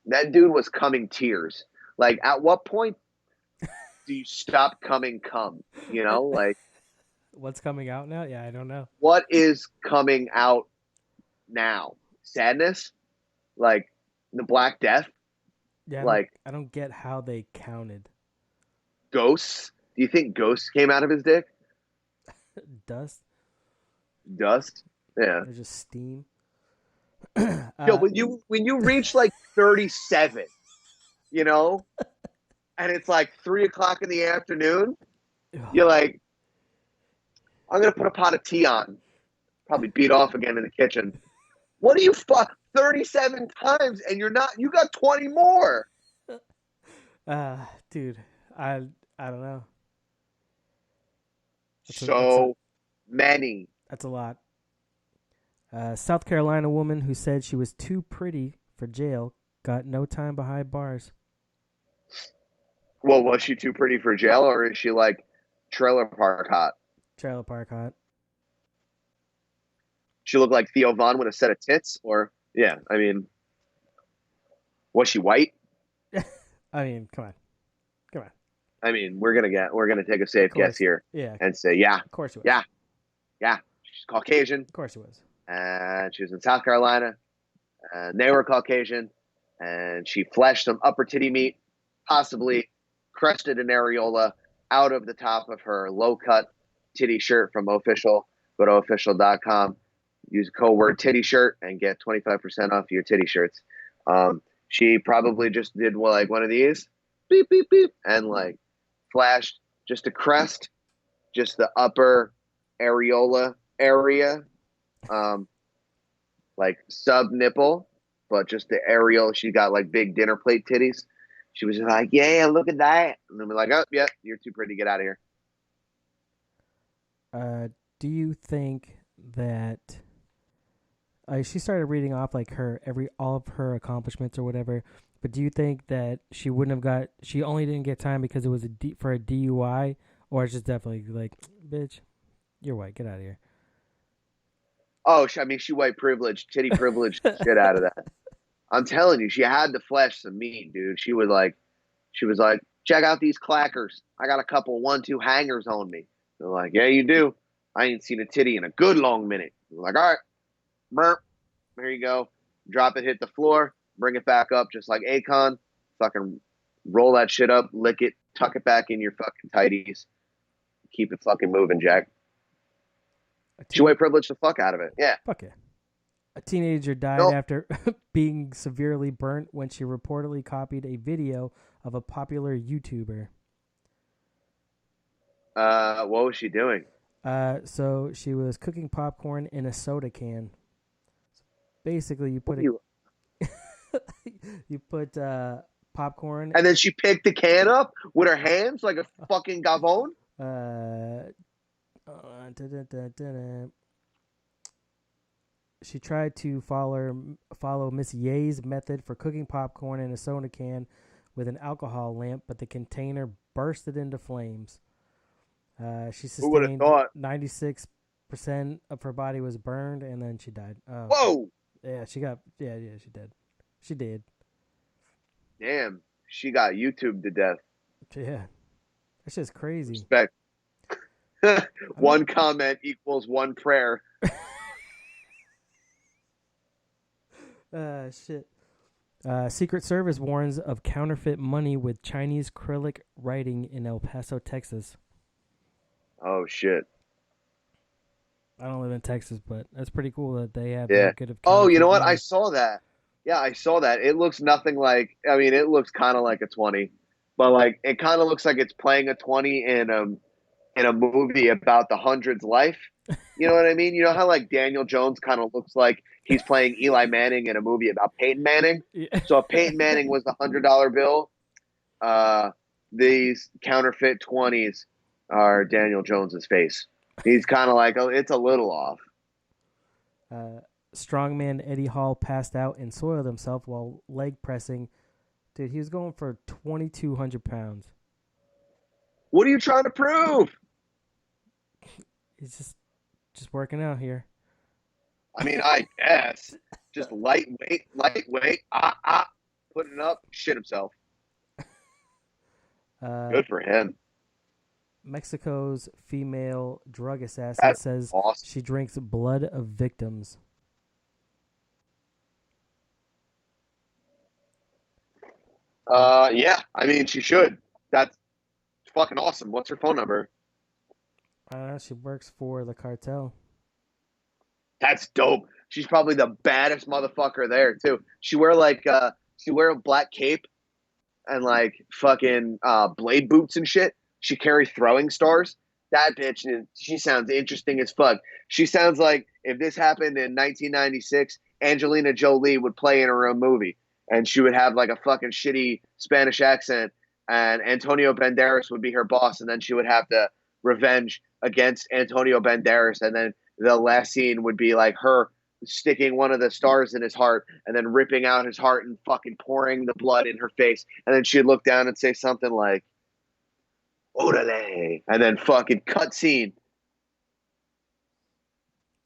That dude was coming tears. Like, at what point do you stop coming cum? You know, like, What's coming out now? Yeah, I don't know. what is coming out now? Sadness? Like, the Black Death? Yeah, Like, I don't get how they counted. ghosts? Do you think ghosts came out of his dick? Dust? Dust? Yeah. There's just steam. Yo, when you reach like 37, you know, and it's like 3:00 in the afternoon, you're like, I'm gonna put a pot of tea on, probably beat off again in the kitchen. What do you 37 times and you got 20 more? Dude, I don't know. Many. That's a lot. South Carolina woman who said she was too pretty for jail got no time behind bars. Well, was she too pretty for jail, or is she like trailer park hot? Trailer park hot. She looked like Theo Von with a set of tits, or yeah, I mean, was she white? I mean, come on. I mean, we're gonna take a safe guess here, yeah, and say, yeah, of course she was. Yeah, she's Caucasian. Of course she was. And she was in South Carolina, and they were Caucasian, and she flashed some upper titty meat, possibly crusted an areola out of the top of her low-cut titty shirt from Official. Go to official.com, use code word titty shirt, and get 25% off your titty shirts. She probably just did like one of these, beep, beep, beep, and like flashed just a crest, just the upper areola area. Like sub nipple, but just the areola. She got like big dinner plate titties. She was just like, yeah, look at that. And then we're like, oh, yeah, you're too pretty. Get out of here. Do you think that she started reading off like all of her accomplishments or whatever, but do you think that she only didn't get time because it was for a DUI, or it's just definitely like, bitch, you're white, get out of here? Oh, I mean, she white privileged, titty privileged shit out of that. I'm telling you, she had to flash some meat, dude. She was like, check out these clackers. I got a couple 1-2 hangers on me. They're like, yeah, you do. I ain't seen a titty in a good long minute. They're like, all right, burp. There you go. Drop it, hit the floor, bring it back up just like Akon. Fucking roll that shit up, lick it, tuck it back in your fucking tighties. Keep it fucking moving, Jack. She white privileged the fuck out of it. Yeah. Fuck yeah. A teenager died after being severely burnt when she reportedly copied a video of a popular YouTuber. What was she doing? So she was cooking popcorn in a soda can. So basically, you put popcorn, and then she picked the can up with her hands like a fucking gavone. She tried to follow Miss Ye's method for cooking popcorn in a soda can with an alcohol lamp, but the container bursted into flames. She sustained 96% of her body was burned, and then she died. Whoa! Yeah, she did. She did. Damn, she got YouTube to death. Yeah, that's just crazy. Respect. One comment equals one prayer. Shit. Secret Service warns of counterfeit money with Chinese acrylic writing in El Paso, Texas. Oh, shit. I don't live in Texas, but that's pretty cool that they have that good of Oh, you know what? money. I saw that. Yeah, I saw that. It looks nothing like, I mean, it looks kind of like a 20, but like, it kind of looks like it's playing a 20 in a movie about the hundreds life. You know what I mean? You know how like Daniel Jones kind of looks like he's playing Eli Manning in a movie about Peyton Manning? Yeah. So if Peyton Manning was the $100 bill, these counterfeit 20s are Daniel Jones's face. He's kind of like, oh, it's a little off. Strongman Eddie Hall passed out and soiled himself while leg pressing. Dude, he was going for 2,200 pounds. What are you trying to prove? He's just working out here. I mean, I guess. Just lightweight, putting it up, shit himself. Good for him. Mexico's female drug assassin That's says awesome. she drinks blood of victims. Yeah, I mean, she should. That's fucking awesome. What's her phone number? She works for the cartel. That's dope. She's probably the baddest motherfucker there too. She wear a black cape and like fucking blade boots and shit. She carry throwing stars. That bitch, she sounds interesting as fuck. She sounds like if this happened in 1996, Angelina Jolie would play in her own movie, and she would have like a fucking shitty Spanish accent, and Antonio Banderas would be her boss, and then she would have to revenge against Antonio Banderas, and then the last scene would be like her sticking one of the stars in his heart and then ripping out his heart and fucking pouring the blood in her face. And then she'd look down and say something like, "Orale," and then fucking cut scene.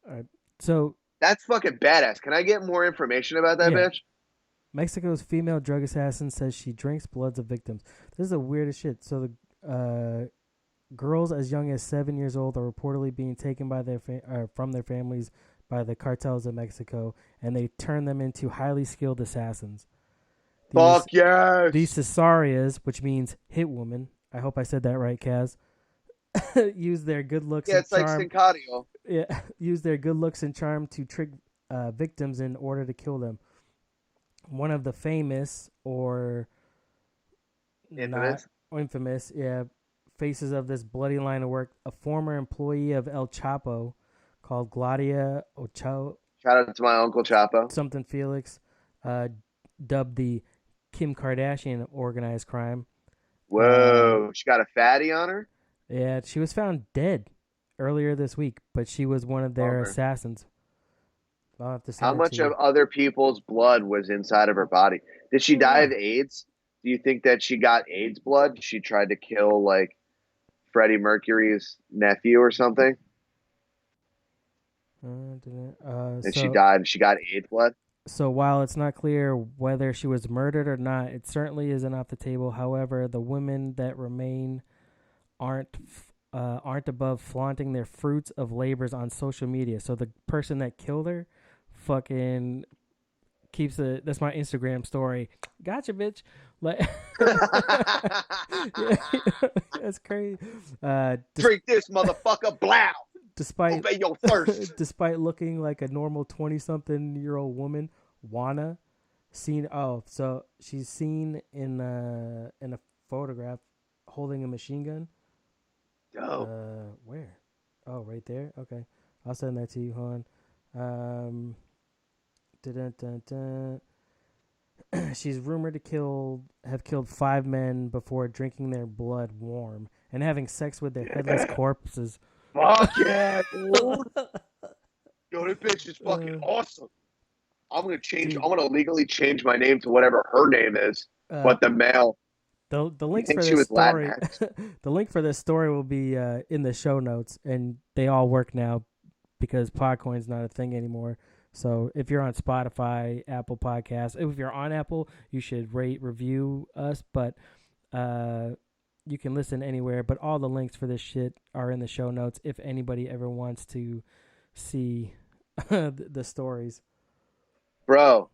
All right. So that's fucking badass. Can I get more information about that bitch? Mexico's female drug assassin says she drinks bloods of victims. This is the weirdest shit. So the girls as young as 7 years old are reportedly being taken by from their families by the cartels of Mexico, and they turn them into highly skilled assassins. Fuck yes! These Cesarias, which means hit woman, I hope I said that right, Kaz, use their good looks and charm. Yeah, it's like Sincadio. Yeah, use their good looks and charm to trick victims in order to kill them. One of the famous or infamous, faces of this bloody line of work, a former employee of El Chapo called Gladia Ochoa. Shout out to my Uncle Chapo. Something Felix, dubbed the Kim Kardashian of organized crime. Whoa, she got a fatty on her? Yeah, she was found dead earlier this week, but she was one of their assassins. I'll have to How much of other people's blood was inside of her body? Did she die of AIDS? Do you think that she got AIDS blood? She tried to kill like Freddie Mercury's nephew or something? And she died. She got AIDS blood? So while it's not clear whether she was murdered or not, it certainly isn't off the table. However, the women that remain aren't above flaunting their fruits of labors on social media. So the person that killed her fucking keeps that's my Instagram story. Gotcha, bitch. Like that's crazy. Drink this, motherfucker. Blow. Despite obey your thirst. Despite looking like a normal 20-something-year-old woman, Juana she's seen in a photograph holding a machine gun. Oh. Where? Oh, right there. Okay, I'll send that to you, hon. She's rumored to have killed 5 men before drinking their blood warm and having sex with their headless corpses. Fuck yeah, dude. Yo, this bitch is fucking awesome. I'm gonna legally change my name to whatever her name is. But the male. The links for this story the link for this story will be in the show notes, and they all work now because Podcoin's not a thing anymore. So if you're on Spotify, Apple Podcasts, if you're on Apple, you should rate, review us, but you can listen anywhere. But all the links for this shit are in the show notes if anybody ever wants to see the stories. Bro,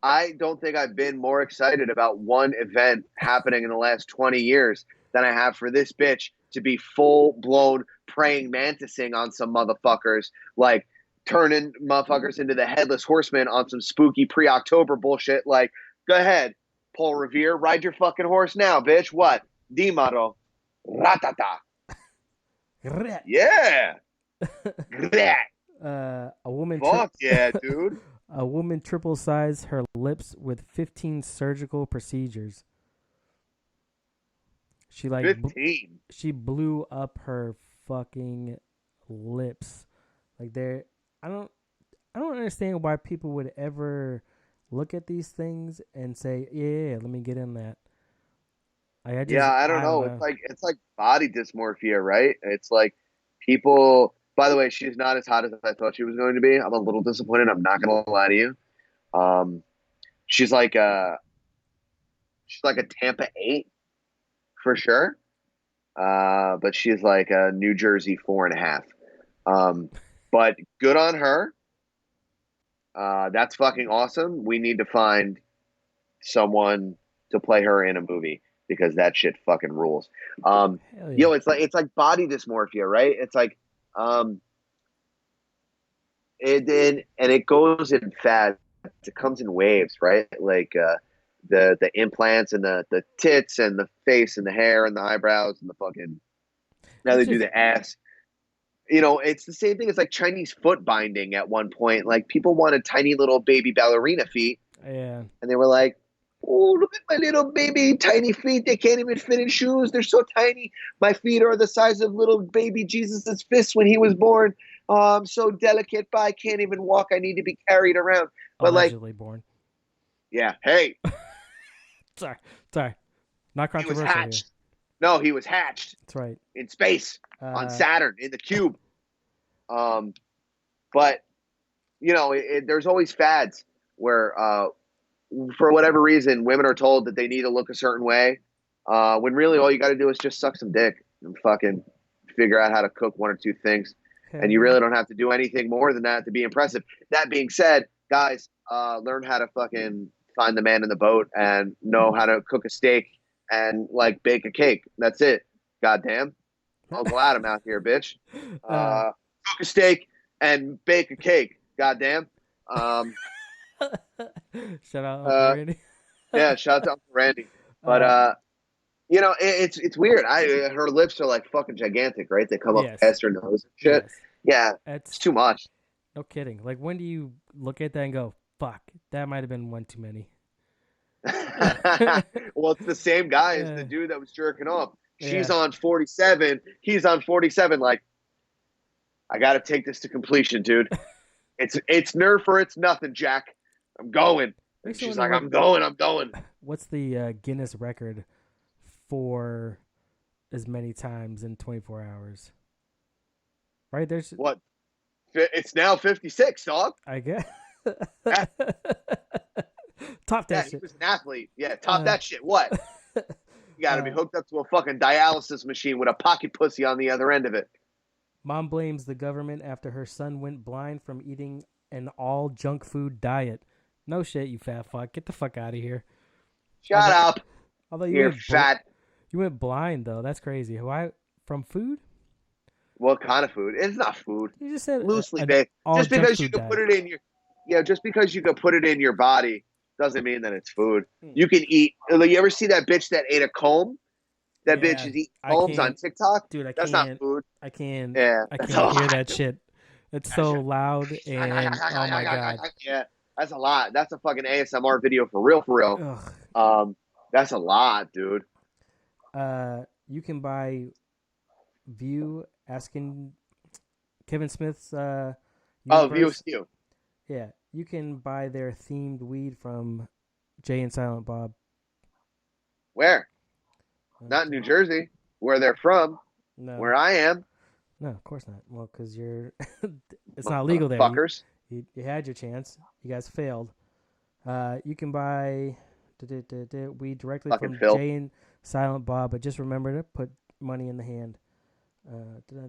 I don't think I've been more excited about one event happening in the last 20 years than I have for this bitch to be full-blown praying mantising on some motherfuckers, like turning motherfuckers into the Headless Horseman on some spooky pre-October bullshit. Like, go ahead, Paul Revere, ride your fucking horse now, bitch. What? Dimaro. Ratata. Yeah. A woman. Fuck yeah, dude. A woman triple-sized her lips with 15 surgical procedures. She 15. She blew up her fucking lips. Like I don't understand why people would ever look at these things and say, yeah, let me get in that. I don't know. It's like body dysmorphia, right? It's like people. By the way, she's not as hot as I thought she was going to be. I'm a little disappointed. I'm not gonna lie to you. Um, she's like a Tampa 8 for sure. But she's like a New Jersey 4.5. But good on her. That's fucking awesome. We need to find someone to play her in a movie because that shit fucking rules. Hell yeah. Yo, it's like body dysmorphia, right? It's like it goes in fads. It comes in waves, right? Like the implants and the tits and the face and the hair and the eyebrows and the fucking now they do the ass. You know, it's the same thing as like Chinese foot binding at one point. Like people wanted tiny little baby ballerina feet. Yeah. And they were like, oh, look at my little baby tiny feet. They can't even fit in shoes. They're so tiny. My feet are the size of little baby Jesus's fists when he was born. Oh, I'm so delicate, but I can't even walk. I need to be carried around. But Allegedly born. Yeah. Hey. Sorry. Not controversial. He was hatched. Here. No, he was hatched. That's right. In space. On Saturn, in the cube. But, you know, there's always fads where, for whatever reason, women are told that they need to look a certain way, when really all you got to do is just suck some dick and fucking figure out how to cook one or two things. Okay. And you really don't have to do anything more than that to be impressive. That being said, guys, learn how to fucking find the man in the boat and know how to cook a steak and, like, bake a cake. That's it. Goddamn. Uncle Adam out here, bitch. Cook a steak and bake a cake. Goddamn. Shout out Uncle Randy. Yeah, shout out to Uncle Randy. But you know, it's weird. Her lips are like fucking gigantic, right? They come up past her nose and shit. Yes. Yeah, it's too much. No kidding. Like, when do you look at that and go, "Fuck, that might have been one too many"? Well, it's the same guy as the dude that was jerking off. She's on 47. He's on 47. Like, I got to take this to completion, dude. It's nerve for it's nothing, Jack. I'm going. And she's like, I'm going. What's the Guinness record for as many times in 24 hours? Right? There's what? It's now 56, dog. I guess. Top that shit. He was an athlete. Yeah, top that shit. What? You got to be hooked up to a fucking dialysis machine with a pocket pussy on the other end of it. Mom blames the government after her son went blind from eating an all junk food diet. No shit, you fat fuck. Get the fuck out of here. Shut up. Although you're fat. You went blind, though. That's crazy. Why? From food? What kind of food? It's not food. You just said loosely based. Just because you can put it in your just because you can put it in your body doesn't mean that it's food. You can eat. You ever see that bitch that ate a comb? That bitch is eating combs on TikTok. Dude, that's not food. I can't. Yeah, I can't hear that shit. It's so loud and oh my god. Yeah, that's a lot. That's a fucking ASMR video for real. That's a lot, dude. You can buy View asking Kevin Smith's View Stew. Yeah, you can buy their themed weed from Jay and Silent Bob. Where? Not in New Jersey, where they're from. No. Where I am. No, of course not. Well, because you're it's not legal there. Fuckers. You had your chance. You guys failed. You can buy weed directly fucking from Phil. Jay and Silent Bob, but just remember to put money in the hand. Where did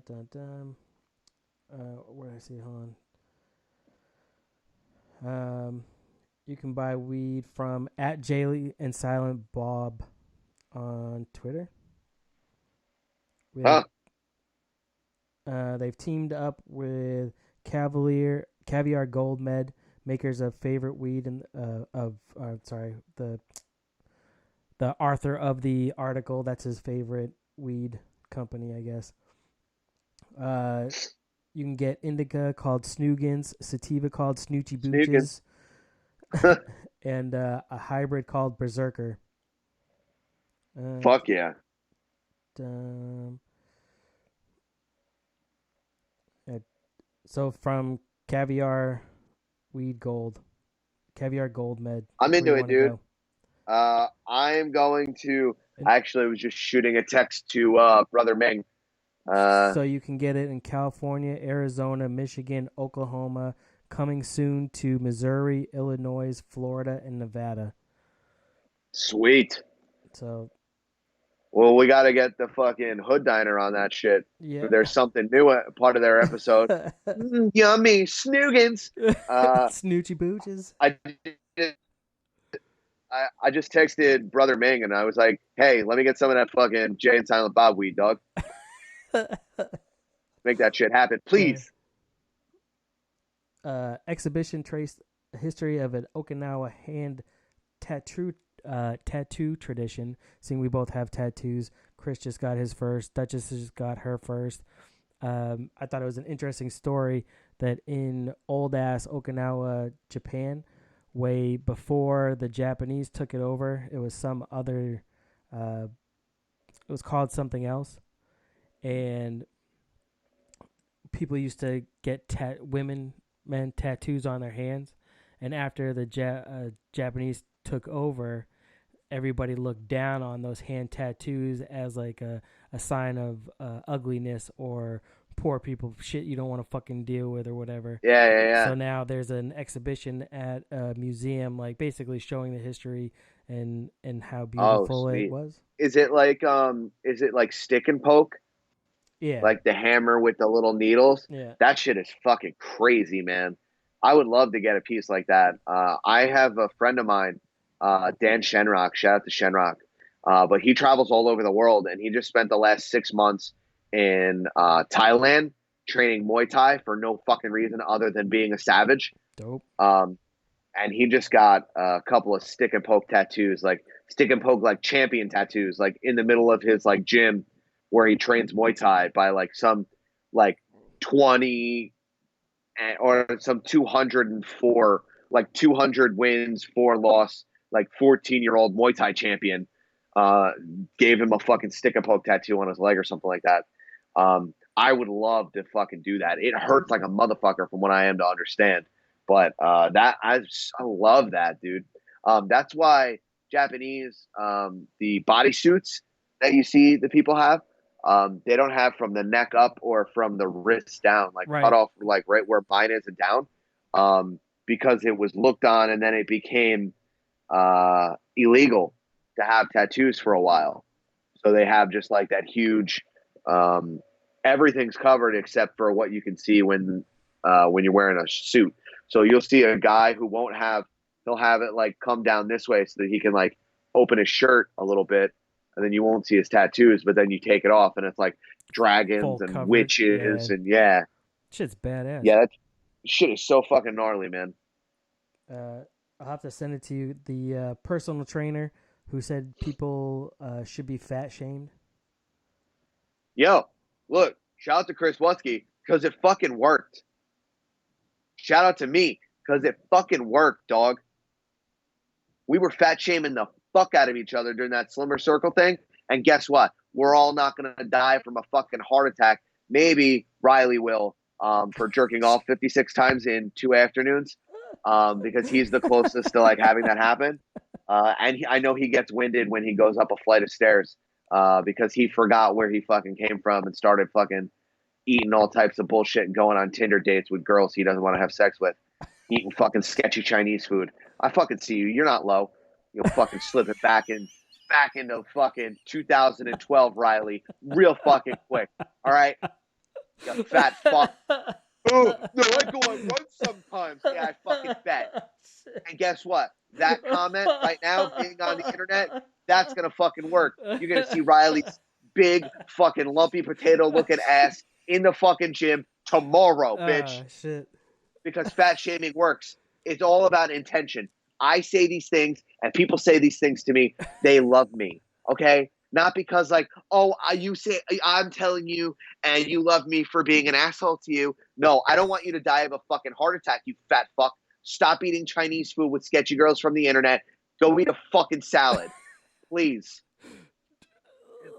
I see? Hold on. You can buy weed from @Jay and Silent Bob on Twitter. They've teamed up with Caviar Gold Med, makers of favorite weed and the author of the article. That's his favorite weed company, I guess. You can get indica called Snoogans, sativa called Snoochie Booches, and a hybrid called Berserker. Fuck yeah. So from Caviar Gold Med. I'm into it, dude. I'm going to. I actually was just shooting a text to brother Ming. So you can get it in California, Arizona, Michigan, Oklahoma, coming soon to Missouri, Illinois, Florida, and Nevada. Sweet. So, Well, we got to get the fucking Hood Diner on that shit. yeah. There's something new part of their episode. Yummy snoogans. Snoochie booches. I just texted brother Ming and I was like, hey, let me get some of that fucking Jay and Silent Bob weed, dog. Make that shit happen, please. Exhibition traced history of an Okinawa hand tattoo tradition. Seeing we both have tattoos. Chris just got his first. Duchess just got her first. I thought it was an interesting story that in old ass Okinawa, Japan, way before the Japanese took it over, it was some other. It was called something else, and people used to get men tattoos on their hands, and after the Japanese took over, everybody looked down on those hand tattoos as like a sign of ugliness or poor people, shit you don't want to fucking deal with or whatever. Yeah. So now there's an exhibition at a museum, like basically showing the history and how beautiful it was. Is it like stick and poke? Yeah. Like the hammer with the little needles? Yeah. That shit is fucking crazy, man. I would love to get a piece like that. I have a friend of mine, Dan Shenrock. Shout out to Shenrock. But he travels all over the world, and he just spent the last 6 months in Thailand training Muay Thai for no fucking reason other than being a savage. Dope. And he just got a couple of stick and poke tattoos, like stick and poke like champion tattoos, like in the middle of his like gym where he trains Muay Thai by like some like 20 or some 204, like 200 wins, 4 loss, like 14-year-old Muay Thai champion. Gave him a fucking stick and poke tattoo on his leg or something like that. I would love to fucking do that. It hurts like a motherfucker from what I am to understand. But I love that, dude. That's why Japanese, the bodysuits that you see the people have, they don't have from the neck up or from the wrist down, like cut off like right where mine is and down, because it was looked on and then it became illegal to have tattoos for a while. So they have just like that huge, everything's covered except for what you can see when you're wearing a suit. So you'll see a guy who he'll have it like come down this way so that he can like open his shirt a little bit, and then you won't see his tattoos, but then you take it off and it's like dragons full and coverage. Witches and yeah. Shit's badass. Yeah, that shit is so fucking gnarly, man. I'll have to send it to you. The personal trainer who said people should be fat shamed. Yo, look, shout out to Chris Wutsky because it fucking worked. Shout out to me because it fucking worked, dog. We were fat shaming the fuck out of each other during that Slimmer Circle thing. And guess what? We're all not going to die from a fucking heart attack. Maybe Riley will for jerking off 56 times in 2 afternoons because he's the closest to like having that happen. And I know he gets winded when he goes up a flight of stairs because he forgot where he fucking came from and started fucking eating all types of bullshit and going on Tinder dates with girls he doesn't want to have sex with, eating fucking sketchy Chinese food. I fucking see you. You're not low. You'll fucking slip it back into fucking 2012, Riley, real fucking quick. All right, you fat fuck. Oh no, I go on runs sometimes. Yeah, I fucking bet. And guess what? That comment right now being on the internet, that's gonna fucking work. You're gonna see Riley's big fucking lumpy potato looking ass in the fucking gym tomorrow, bitch. Shit. Because fat shaming works. It's all about intention. I say these things and people say these things to me. They love me. Okay? Not because like, oh, you say I'm telling you and you love me for being an asshole to you. No, I don't want you to die of a fucking heart attack, you fat fuck. Stop eating Chinese food with sketchy girls from the internet. Go eat a fucking salad. Please.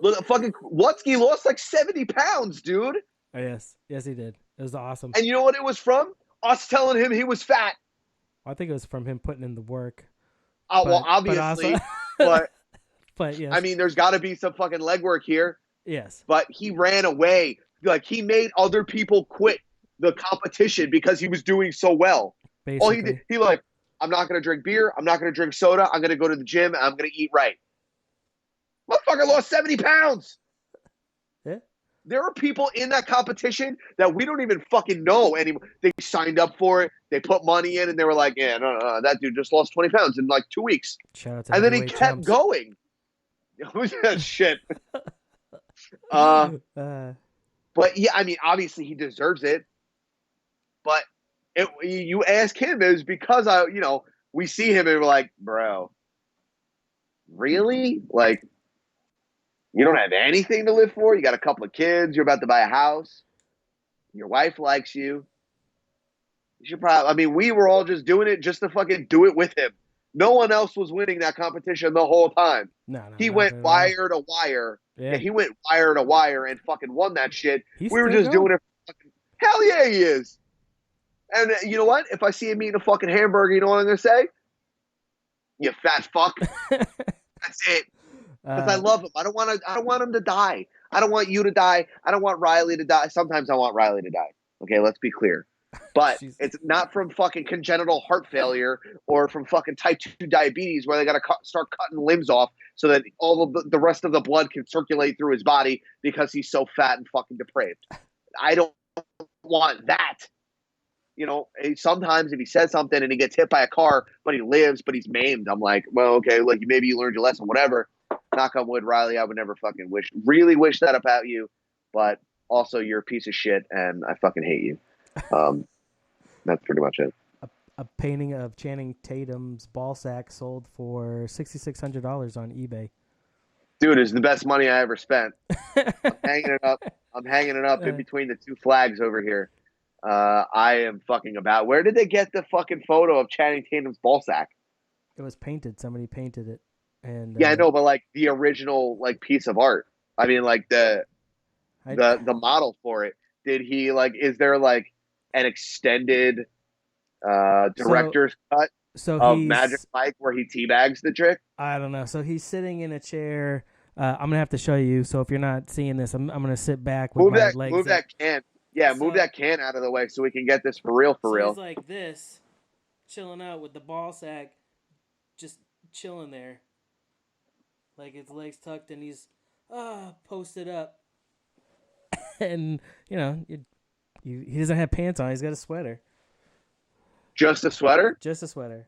Look, fucking Wutsky lost like 70 pounds, dude. Oh, yes, he did. It was awesome. And you know what it was from? Us telling him he was fat. I think it was from him putting in the work. Oh, well, obviously. But yes. I mean, there's got to be some fucking legwork here. Yes. But he ran away. Like, he made other people quit the competition because he was doing so well. Basically. All he did, he like, I'm not going to drink beer. I'm not going to drink soda. I'm going to go to the gym. And I'm going to eat right. Motherfucker lost 70 pounds. Yeah. There are people in that competition that we don't even fucking know anymore. They signed up for it. They put money in, and they were like, yeah, no, that dude just lost 20 pounds in like 2 weeks. Shout out to And then he heavyweight kept chumps. going. Who's that shit? But yeah, I mean, obviously he deserves it. But you ask him, is because we see him and we're like, bro, really? Like, you don't have anything to live for? You got a couple of kids. You're about to buy a house. Your wife likes you. You should probably, I mean, we were all just doing it just to fucking do it with him. No one else was winning that competition the whole time. No, he went wire to wire. Yeah, he went wire to wire and fucking won that shit. We were just doing it for fucking, hell yeah, he is. And you know what? If I see him eating a fucking hamburger, you know what I'm going to say? You fat fuck. That's it. Because I love him. I don't want him to die. I don't want you to die. I don't want Riley to die. Sometimes I want Riley to die. Okay, let's be clear. But it's not from fucking congenital heart failure or from fucking type 2 diabetes where they got to start cutting limbs off so that all of the rest of the blood can circulate through his body because he's so fat and fucking depraved. I don't want that. You know, sometimes if he says something and he gets hit by a car, but he lives, but he's maimed, I'm like, well, okay, like maybe you learned your lesson, whatever. Knock on wood, Riley, I would never fucking really wish that about you, but also you're a piece of shit and I fucking hate you. That's pretty much it. A painting of Channing Tatum's ball sack sold for $6,600 on eBay. Dude, it's the best money I ever spent. I'm hanging it up in between the two flags over here. I am fucking about. Where did they get the fucking photo of Channing Tatum's ball sack? It was painted. Somebody painted it. And yeah, I know, but like the original like piece of art. I mean, like the model for it. Did he like? Is there like an extended director's cut of Magic Mike where he teabags the chick? I don't know. So he's sitting in a chair. I'm gonna have to show you. So if you're not seeing this, I'm gonna sit back with my legs. Move that can. Yeah, move that can out of the way so we can get this for real. He's like this, chilling out with the ball sack, just chilling there. Like his legs tucked and he's posted up. And, he doesn't have pants on. He's got a sweater. Just a sweater? Just a sweater.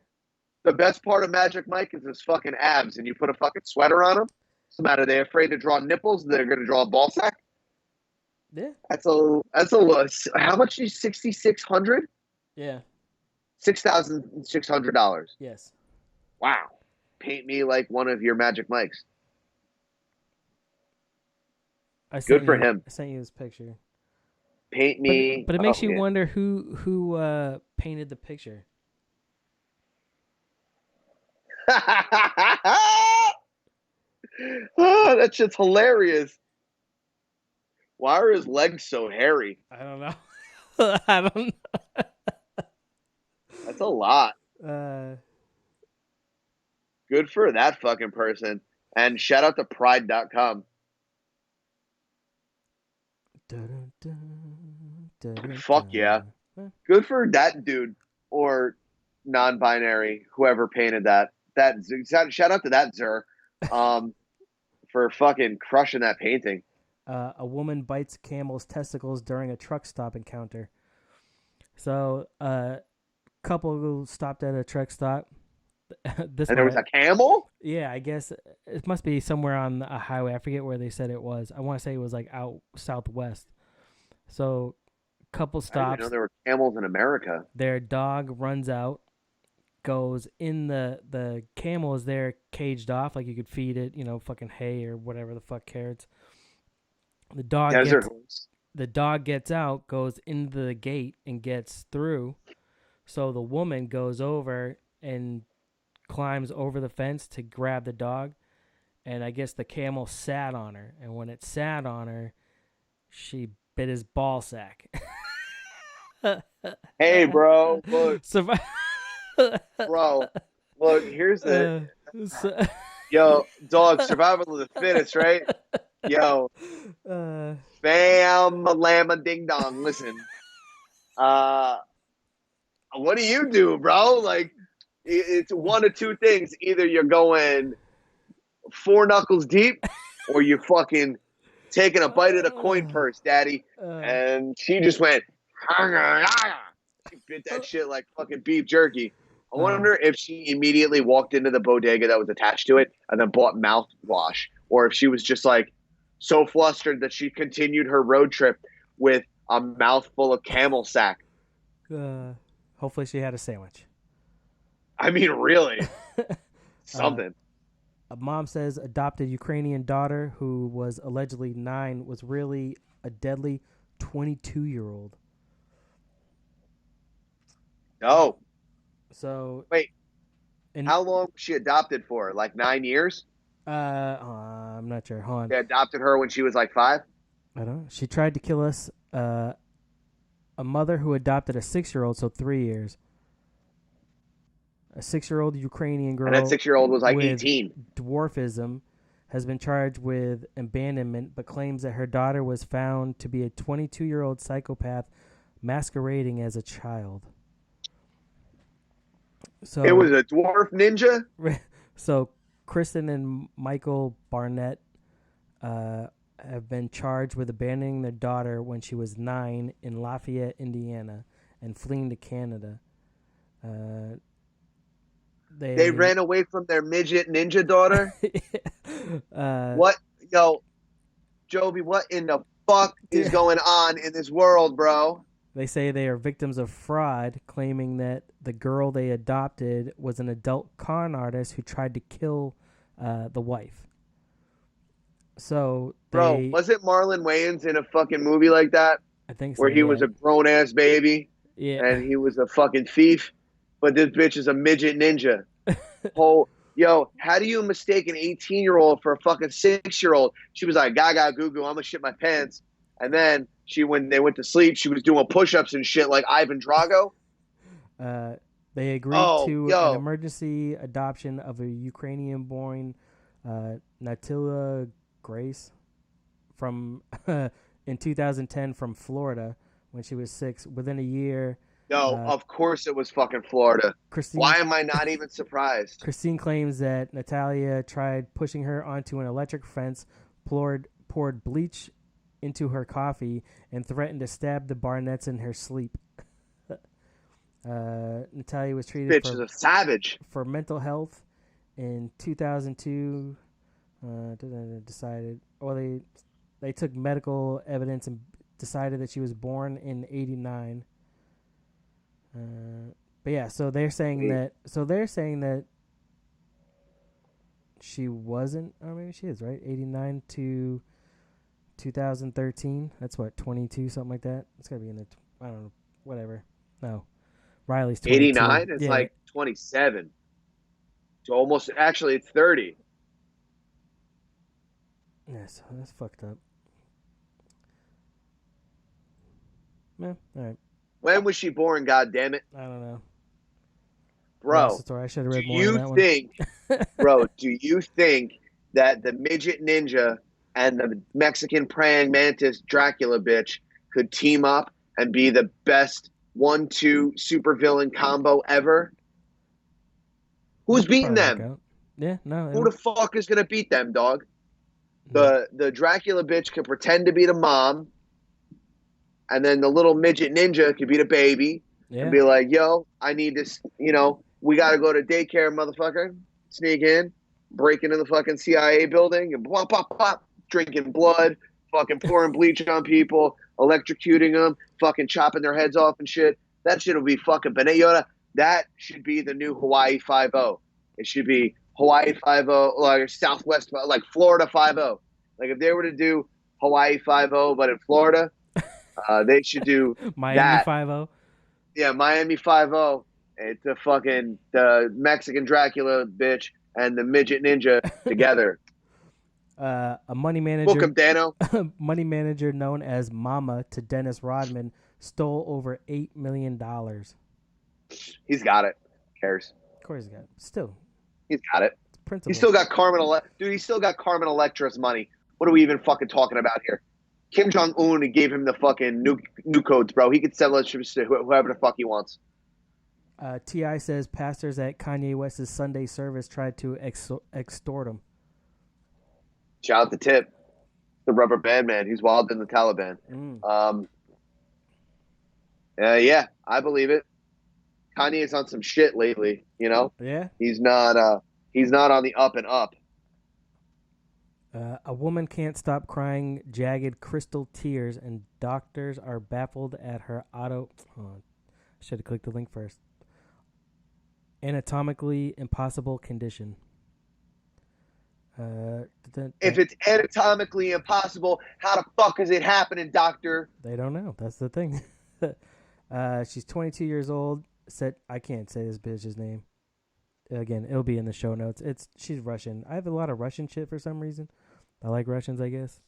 The best part of Magic Mike is his fucking abs, and you put a fucking sweater on him. What's the matter? They're afraid to draw nipples? They're going to draw a ball sack? Yeah. That's a how much is $6,600? Yeah. $6,600. Yes. Wow. Paint me like one of your Magic Mikes. Good for him. I sent you this picture. Paint me. But it makes you wonder who painted the picture. Oh, that shit's hilarious. Why are his legs so hairy? I don't know. I don't know. That's a lot. Good for that fucking person. And shout out to pride.com. Fuck yeah. Good for that dude or non-binary, whoever painted that. Shout out to that Zer for fucking crushing that painting. A woman bites camel's testicles during a truck stop encounter. So a couple stopped at a truck stop. And there was a camel? Yeah, I guess it must be somewhere on a highway. I forget where they said it was. I want to say it was like out southwest. So couple stops. I didn't know there were camels in America. Their dog runs out, goes in the camel is there caged off, like you could feed it, fucking hay or whatever the fuck, carrots. The dog gets out, goes into the gate and gets through. So the woman goes over and climbs over the fence to grab the dog, and I guess the camel sat on her, and when it sat on her, she bit his ball sack. Hey, bro, look. Bro, look, here's the... Yo, dog, survival of the fittest, right? Yo, bam, lama, ding dong. Listen, what do you do, bro? Like, it's one of two things. Either you're going 4 knuckles deep, or you're fucking taking a bite of the coin purse, daddy. And she just went, she bit that shit like fucking beef jerky. I wonder if she immediately walked into the bodega that was attached to it and then bought mouthwash, or if she was just like so flustered that she continued her road trip with a mouthful of camel sack. Hopefully she had a sandwich. I mean, really, something. A mom says adopted Ukrainian daughter who was allegedly 9 was really a deadly 22-year-old. Oh. So wait, how long was she adopted for? Like 9 years? I'm not sure. Hold on. They adopted her when she was like 5? I don't know. She tried to kill us. A mother who adopted a 6-year-old, so 3 years. A 6-year-old Ukrainian girl. And that 6-year-old was like 18. Dwarfism has been charged with abandonment, but claims that her daughter was found to be a 22-year-old psychopath masquerading as a child. So it was a dwarf ninja? So Kristen and Michael Barnett have been charged with abandoning their daughter when she was 9 in Lafayette, Indiana, and fleeing to Canada. They ran away from their midget ninja daughter? What? Yo, Joby, what in the fuck is going on in this world, bro? They say they are victims of fraud, claiming that the girl they adopted was an adult con artist who tried to kill the wife. So, bro, wasn't Marlon Wayans in a fucking movie like that? I think so. Where he was a grown ass baby, and he was a fucking thief, but this bitch is a midget ninja. Yo, how do you mistake an 18-year-old for a fucking 6-year-old? She was like, gaga goo goo, I'm gonna shit my pants. And then when they went to sleep, she was doing push-ups and shit like Ivan Drago. They agreed to an emergency adoption of a Ukrainian-born Natila Grace from in 2010 from Florida when she was 6. Within a year. No, of course it was fucking Florida. Why am I not even surprised? Christine claims that Natalia tried pushing her onto an electric fence, poured bleach into her coffee, and threatened to stab the Barnetts in her sleep. Natalia was treated is a savage for mental health in 2002. They took medical evidence and decided that she was born in 89. But yeah, so they're saying that she wasn't, or maybe she is, right? 89 to 2013. That's what, 22, something like that. It's gotta be in the, I don't know, whatever. No, Riley's 22. 89. It's like 27. So almost, actually, it's 30. Yeah, so that's fucked up. Man, all right. When was she born? God damn it! I don't know, bro. I should have read more on that one. Bro, do you think that the midget ninja and the Mexican praying mantis Dracula bitch could team up and be the best 1-2 supervillain combo ever? Who's beating them? Yeah, no. Who the fuck is gonna beat them, dog? The Dracula bitch could pretend to be the mom. And then the little midget ninja could be the baby and be like, yo, I need this, we got to go to daycare, motherfucker. Sneak in, break into the fucking CIA building and pop, pop, pop, drinking blood, fucking pouring bleach on people, electrocuting them, fucking chopping their heads off and shit. That shit will be fucking banana. That should be the new Hawaii 5-0. It should be Hawaii 5-0, like Southwest, like Florida 5-0. Like if they were to do Hawaii 5-0, but in Florida, they should do Miami 5-0. Yeah, Miami 5-0. It's the Mexican Dracula bitch and the midget ninja together. A money manager. Book him, Dano. Money manager known as Mama to Dennis Rodman stole over $8 million. He's got it. Who cares? Of course he's got it. Still. He's got it. principle. He still got dude. He still got Carmen Electra's money. What are we even fucking talking about here? Kim Jong Un gave him the fucking new codes, bro. He could sell those ships to whoever the fuck he wants. T.I. says pastors at Kanye West's Sunday service tried to extort him. Shout out to Tip, the rubber band man. He's wild in the Taliban. Yeah, I believe it. Kanye is on some shit lately, you know? Yeah. He's not on the up and up. A woman can't stop crying jagged crystal tears, and doctors are baffled at her should have clicked the link first. Anatomically impossible condition. If it's anatomically impossible, how the fuck is it happening, doctor? They don't know. That's the thing. She's 22 years old. I can't say this bitch's name. Again, it'll be in the show notes. She's Russian. I have a lot of Russian shit for some reason. I like Russians, I guess.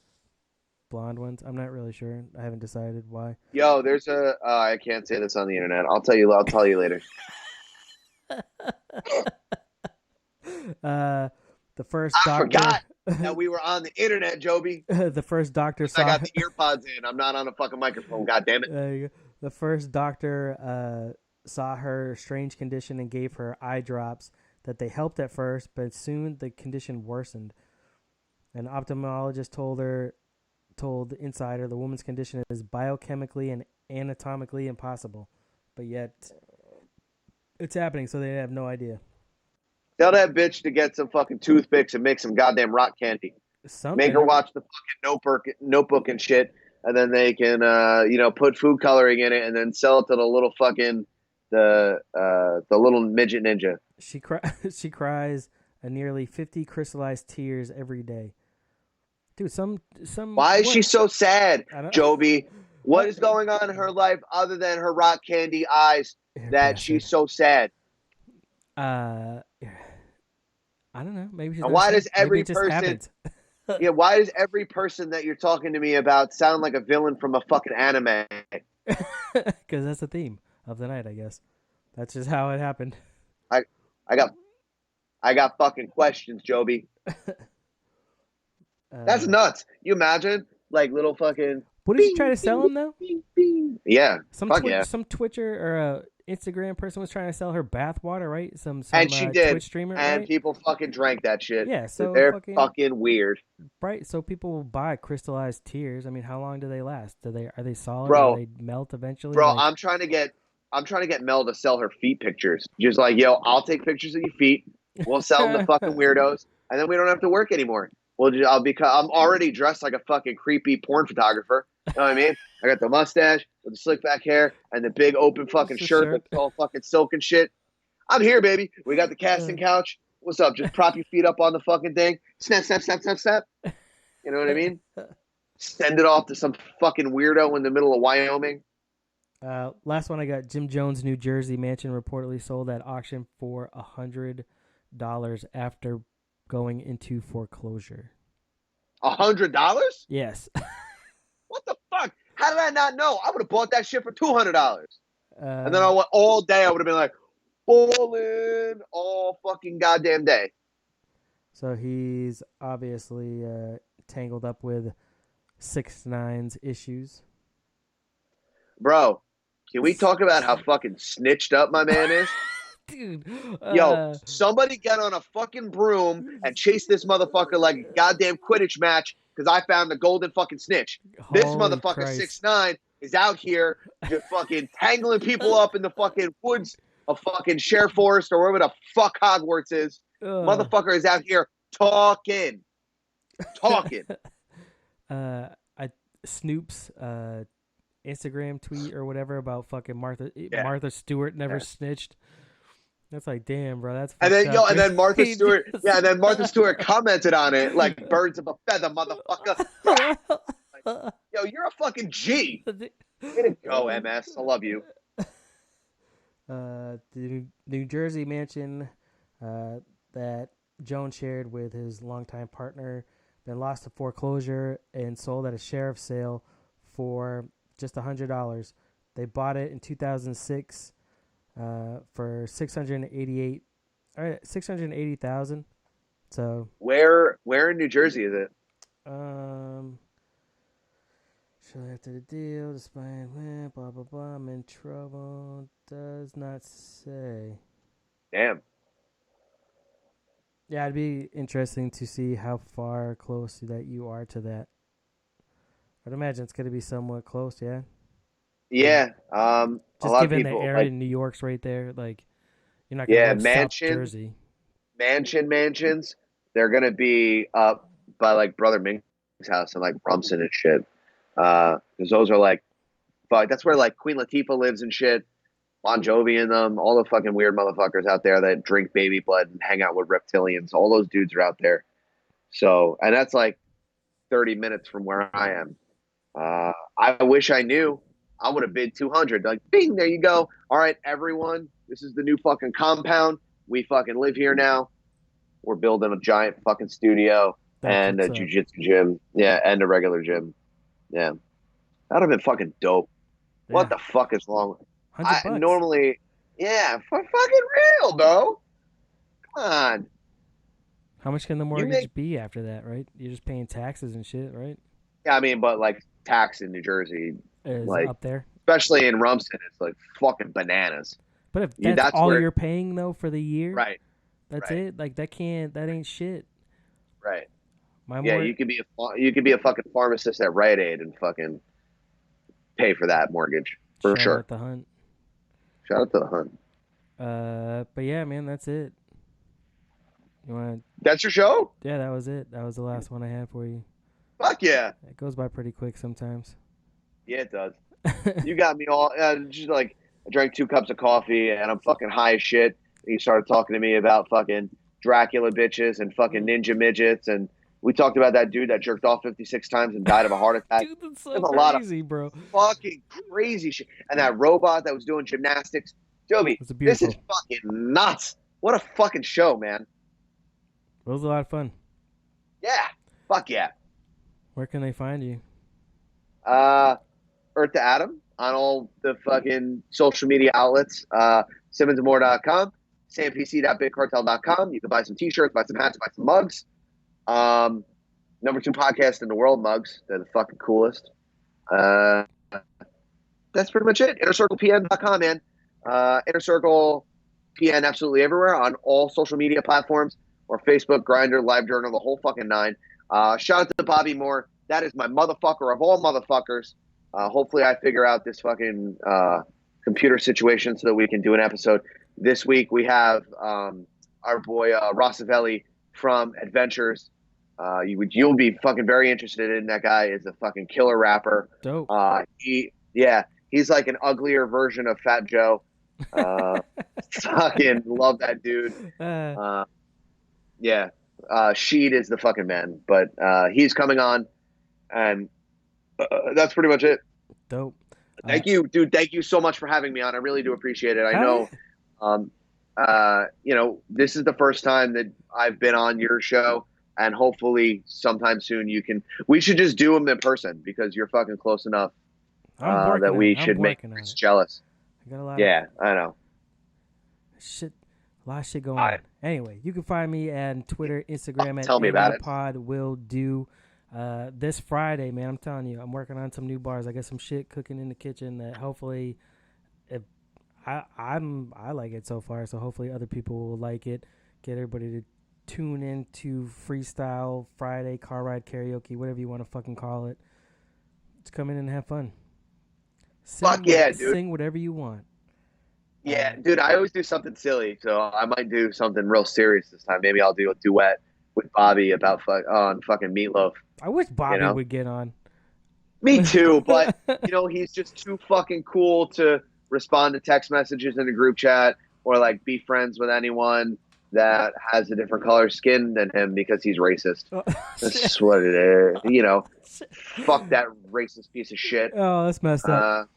Blonde ones. I'm not really sure. I haven't decided why. Yo, there's I can't say this on the internet. I'll tell you later. The first doctor. I forgot that we were on the internet, Joby. The first doctor I got the earpods in. I'm not on a fucking microphone. God damn it. The first doctor saw her strange condition and gave her eye drops that they helped at first, but soon the condition worsened. An ophthalmologist told the Insider the woman's condition is biochemically and anatomically impossible, but yet it's happening, so they have no idea. Tell that bitch to get some fucking toothpicks and make some goddamn rock candy. Make her watch the fucking notebook and shit, and then they can put food coloring in it and then sell it to the little fucking the little midget ninja. She cries a nearly 50 crystallized tears every day. Dude, some. Why is she so sad, Joby? What is going on in her life other than her rock candy eyes that she's so sad? I don't know. Maybe. And why does every person? Yeah, why does every person that you're talking to me about sound like a villain from a fucking anime? Because that's the theme of the night, I guess. That's just how it happened. I got fucking questions, Joby. That's nuts. You imagine, like, little fucking. What did you try to sell him though? Yeah. Some Twitcher or Instagram person was trying to sell her bath water, right? Some and she did. Twitch streamer, and right? People fucking drank that shit. Yeah, so they're fucking weird, right? So people will buy crystallized tears. I mean, how long do they last? Are they solid? Bro, do they melt eventually? Bro, I'm trying to get Mel to sell her feet pictures. Just like, yo, I'll take pictures of your feet. We'll sell them to fucking weirdos, and then we don't have to work anymore. I'm already dressed like a fucking creepy porn photographer. You know what I mean? I got the mustache with the slick back hair and the big open fucking shirt that's all fucking silk and shit. I'm here, baby. We got the casting couch. What's up? Just prop your feet up on the fucking thing. Snap, snap, snap, snap, snap. You know what I mean? Send it off to some fucking weirdo in the middle of Wyoming. Last one I got. Jim Jones' New Jersey mansion reportedly sold at auction for $100 after going into foreclosure. $100? Yes. What the fuck? How did I not know? I would have bought that shit for $200. And then all day I would have been like, ballin' all fucking goddamn day. So he's obviously tangled up with 6ix9ine's issues. Bro, can we talk about how fucking snitched up my man is? Dude. Yo, somebody get on a fucking broom and chase this motherfucker like a goddamn Quidditch match because I found the golden fucking snitch. This motherfucker, 6ix9ine, is out here just fucking tangling people up in the fucking woods of fucking Share Forest or wherever the fuck Hogwarts is. Motherfucker is out here talking. Snoop's Instagram tweet or whatever about fucking Martha Stewart never snitched. That's like, damn, bro. That's and then up, and then Martha Stewart, and then Martha Stewart commented on it like birds of a feather, motherfucker. Yo, you're a fucking G. Way to go, MS. I love you. The New Jersey mansion that Jones shared with his longtime partner been lost to foreclosure and sold at a sheriff's sale for just $100. They bought it in 2006 for $680,000, So where in New Jersey is it? Shortly after the deal, despite blah blah blah, I'm in trouble. Does not say. Damn. Yeah, it'd be interesting to see how far close that you are to that. I'd imagine it's gonna be somewhat close, yeah. Yeah. A Just lot of given the people area, like New York's right there. Like, you're not gonna live South Jersey. mansions. They're gonna be up by like Brother Ming's house and like Rumson and shit. Because those are like, but that's where like Queen Latifah lives and shit. Bon Jovi and them, all the fucking weird motherfuckers out there that drink baby blood and hang out with reptilians. All those dudes are out there. So, and that's like 30 minutes from where I am. I wish I knew. I would have bid 200. Like, bing, there you go. All right, everyone, this is the new fucking compound. We fucking live here now. We're building a giant fucking studio and a jiu-jitsu gym. Yeah, and a regular gym. Yeah. That would have been fucking dope. Yeah. What the fuck is wrong? $100. Normally, yeah, for fucking real, bro. Come on. How much can the mortgage be after that, right? You're just paying taxes and shit, right? Yeah, I mean, but like tax in New Jersey is like up there. Especially in Rumson, it's like fucking bananas. But if that's all you're paying though for the year, right? That's it. Like that ain't shit. Right. You could be a fucking pharmacist at Rite Aid and fucking pay for that mortgage for sure. Shout out the Hunt. Shout out to the Hunt. But yeah, man, that's it. You want? That's your show? Yeah, that was it. That was the last one I had for you. Fuck yeah! It goes by pretty quick sometimes. Yeah, it does. You got me all just like I drank 2 cups of coffee and I'm fucking high as shit. And you started talking to me about fucking Dracula bitches and fucking ninja midgets, and we talked about that dude that jerked off 56 times and died of a heart attack. Dude, that's so There's crazy, bro. Fucking crazy shit. And that robot that was doing gymnastics. Joby, this is fucking nuts. What a fucking show, man. It was a lot of fun. Yeah. Fuck yeah. Where can they find you? Earth to Adam on all the fucking social media outlets. SimmonsandMoore.com, sampc.bigcartel.com. You can buy some t-shirts, buy some hats, buy some mugs. Number 2 podcast in the world mugs. They're the fucking coolest. That's pretty much it. InnerCirclePN.com, man. InnerCircle PN absolutely everywhere on all social media platforms, or Facebook, Grindr, LiveJournal, the whole fucking 9. Shout out to Bobby Moore. That is my motherfucker of all motherfuckers. Hopefully I figure out this fucking computer situation so that we can do an episode. This week we have our boy Rossavelli from Adventures. You'll be fucking very interested in that guy. Is a fucking killer rapper. Dope. He's like an uglier version of Fat Joe. Fucking love that dude. Sheed is the fucking man, but he's coming on, and that's pretty much it. Dope. Thank you, dude. Thank you so much for having me on. I really do appreciate it. I know, this is the first time that I've been on your show, and hopefully sometime soon we should just do them in person because you're fucking close enough that we should make Chris jealous. I got a lot I know. A lot of shit going on. Anyway, you can find me on Twitter, Instagram at Tell me about it. Pod will do. This Friday, man, I'm telling you, I'm working on some new bars. I got some shit cooking in the kitchen that hopefully, if I like it so far, so hopefully other people will like it. Get everybody to tune in to Freestyle Friday, car ride karaoke, whatever you want to fucking call it. Just come in and have fun. Dude. Sing whatever you want. Yeah, dude, I always do something silly, so I might do something real serious this time. Maybe I'll do a duet with Bobby about on fucking Meatloaf. I wish Bobby would get on. Me too, but he's just too fucking cool to respond to text messages in a group chat or like be friends with anyone that has a different color skin than him because he's racist. That's just what it is. Fuck that racist piece of shit. Oh, that's messed up.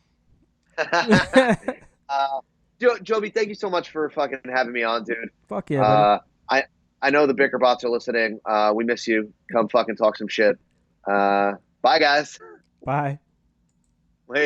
Joby, thank you so much for fucking having me on, dude. Fuck yeah, buddy. I know the Bickerbots are listening. We miss you. Come fucking talk some shit. Bye, guys. Bye. Later.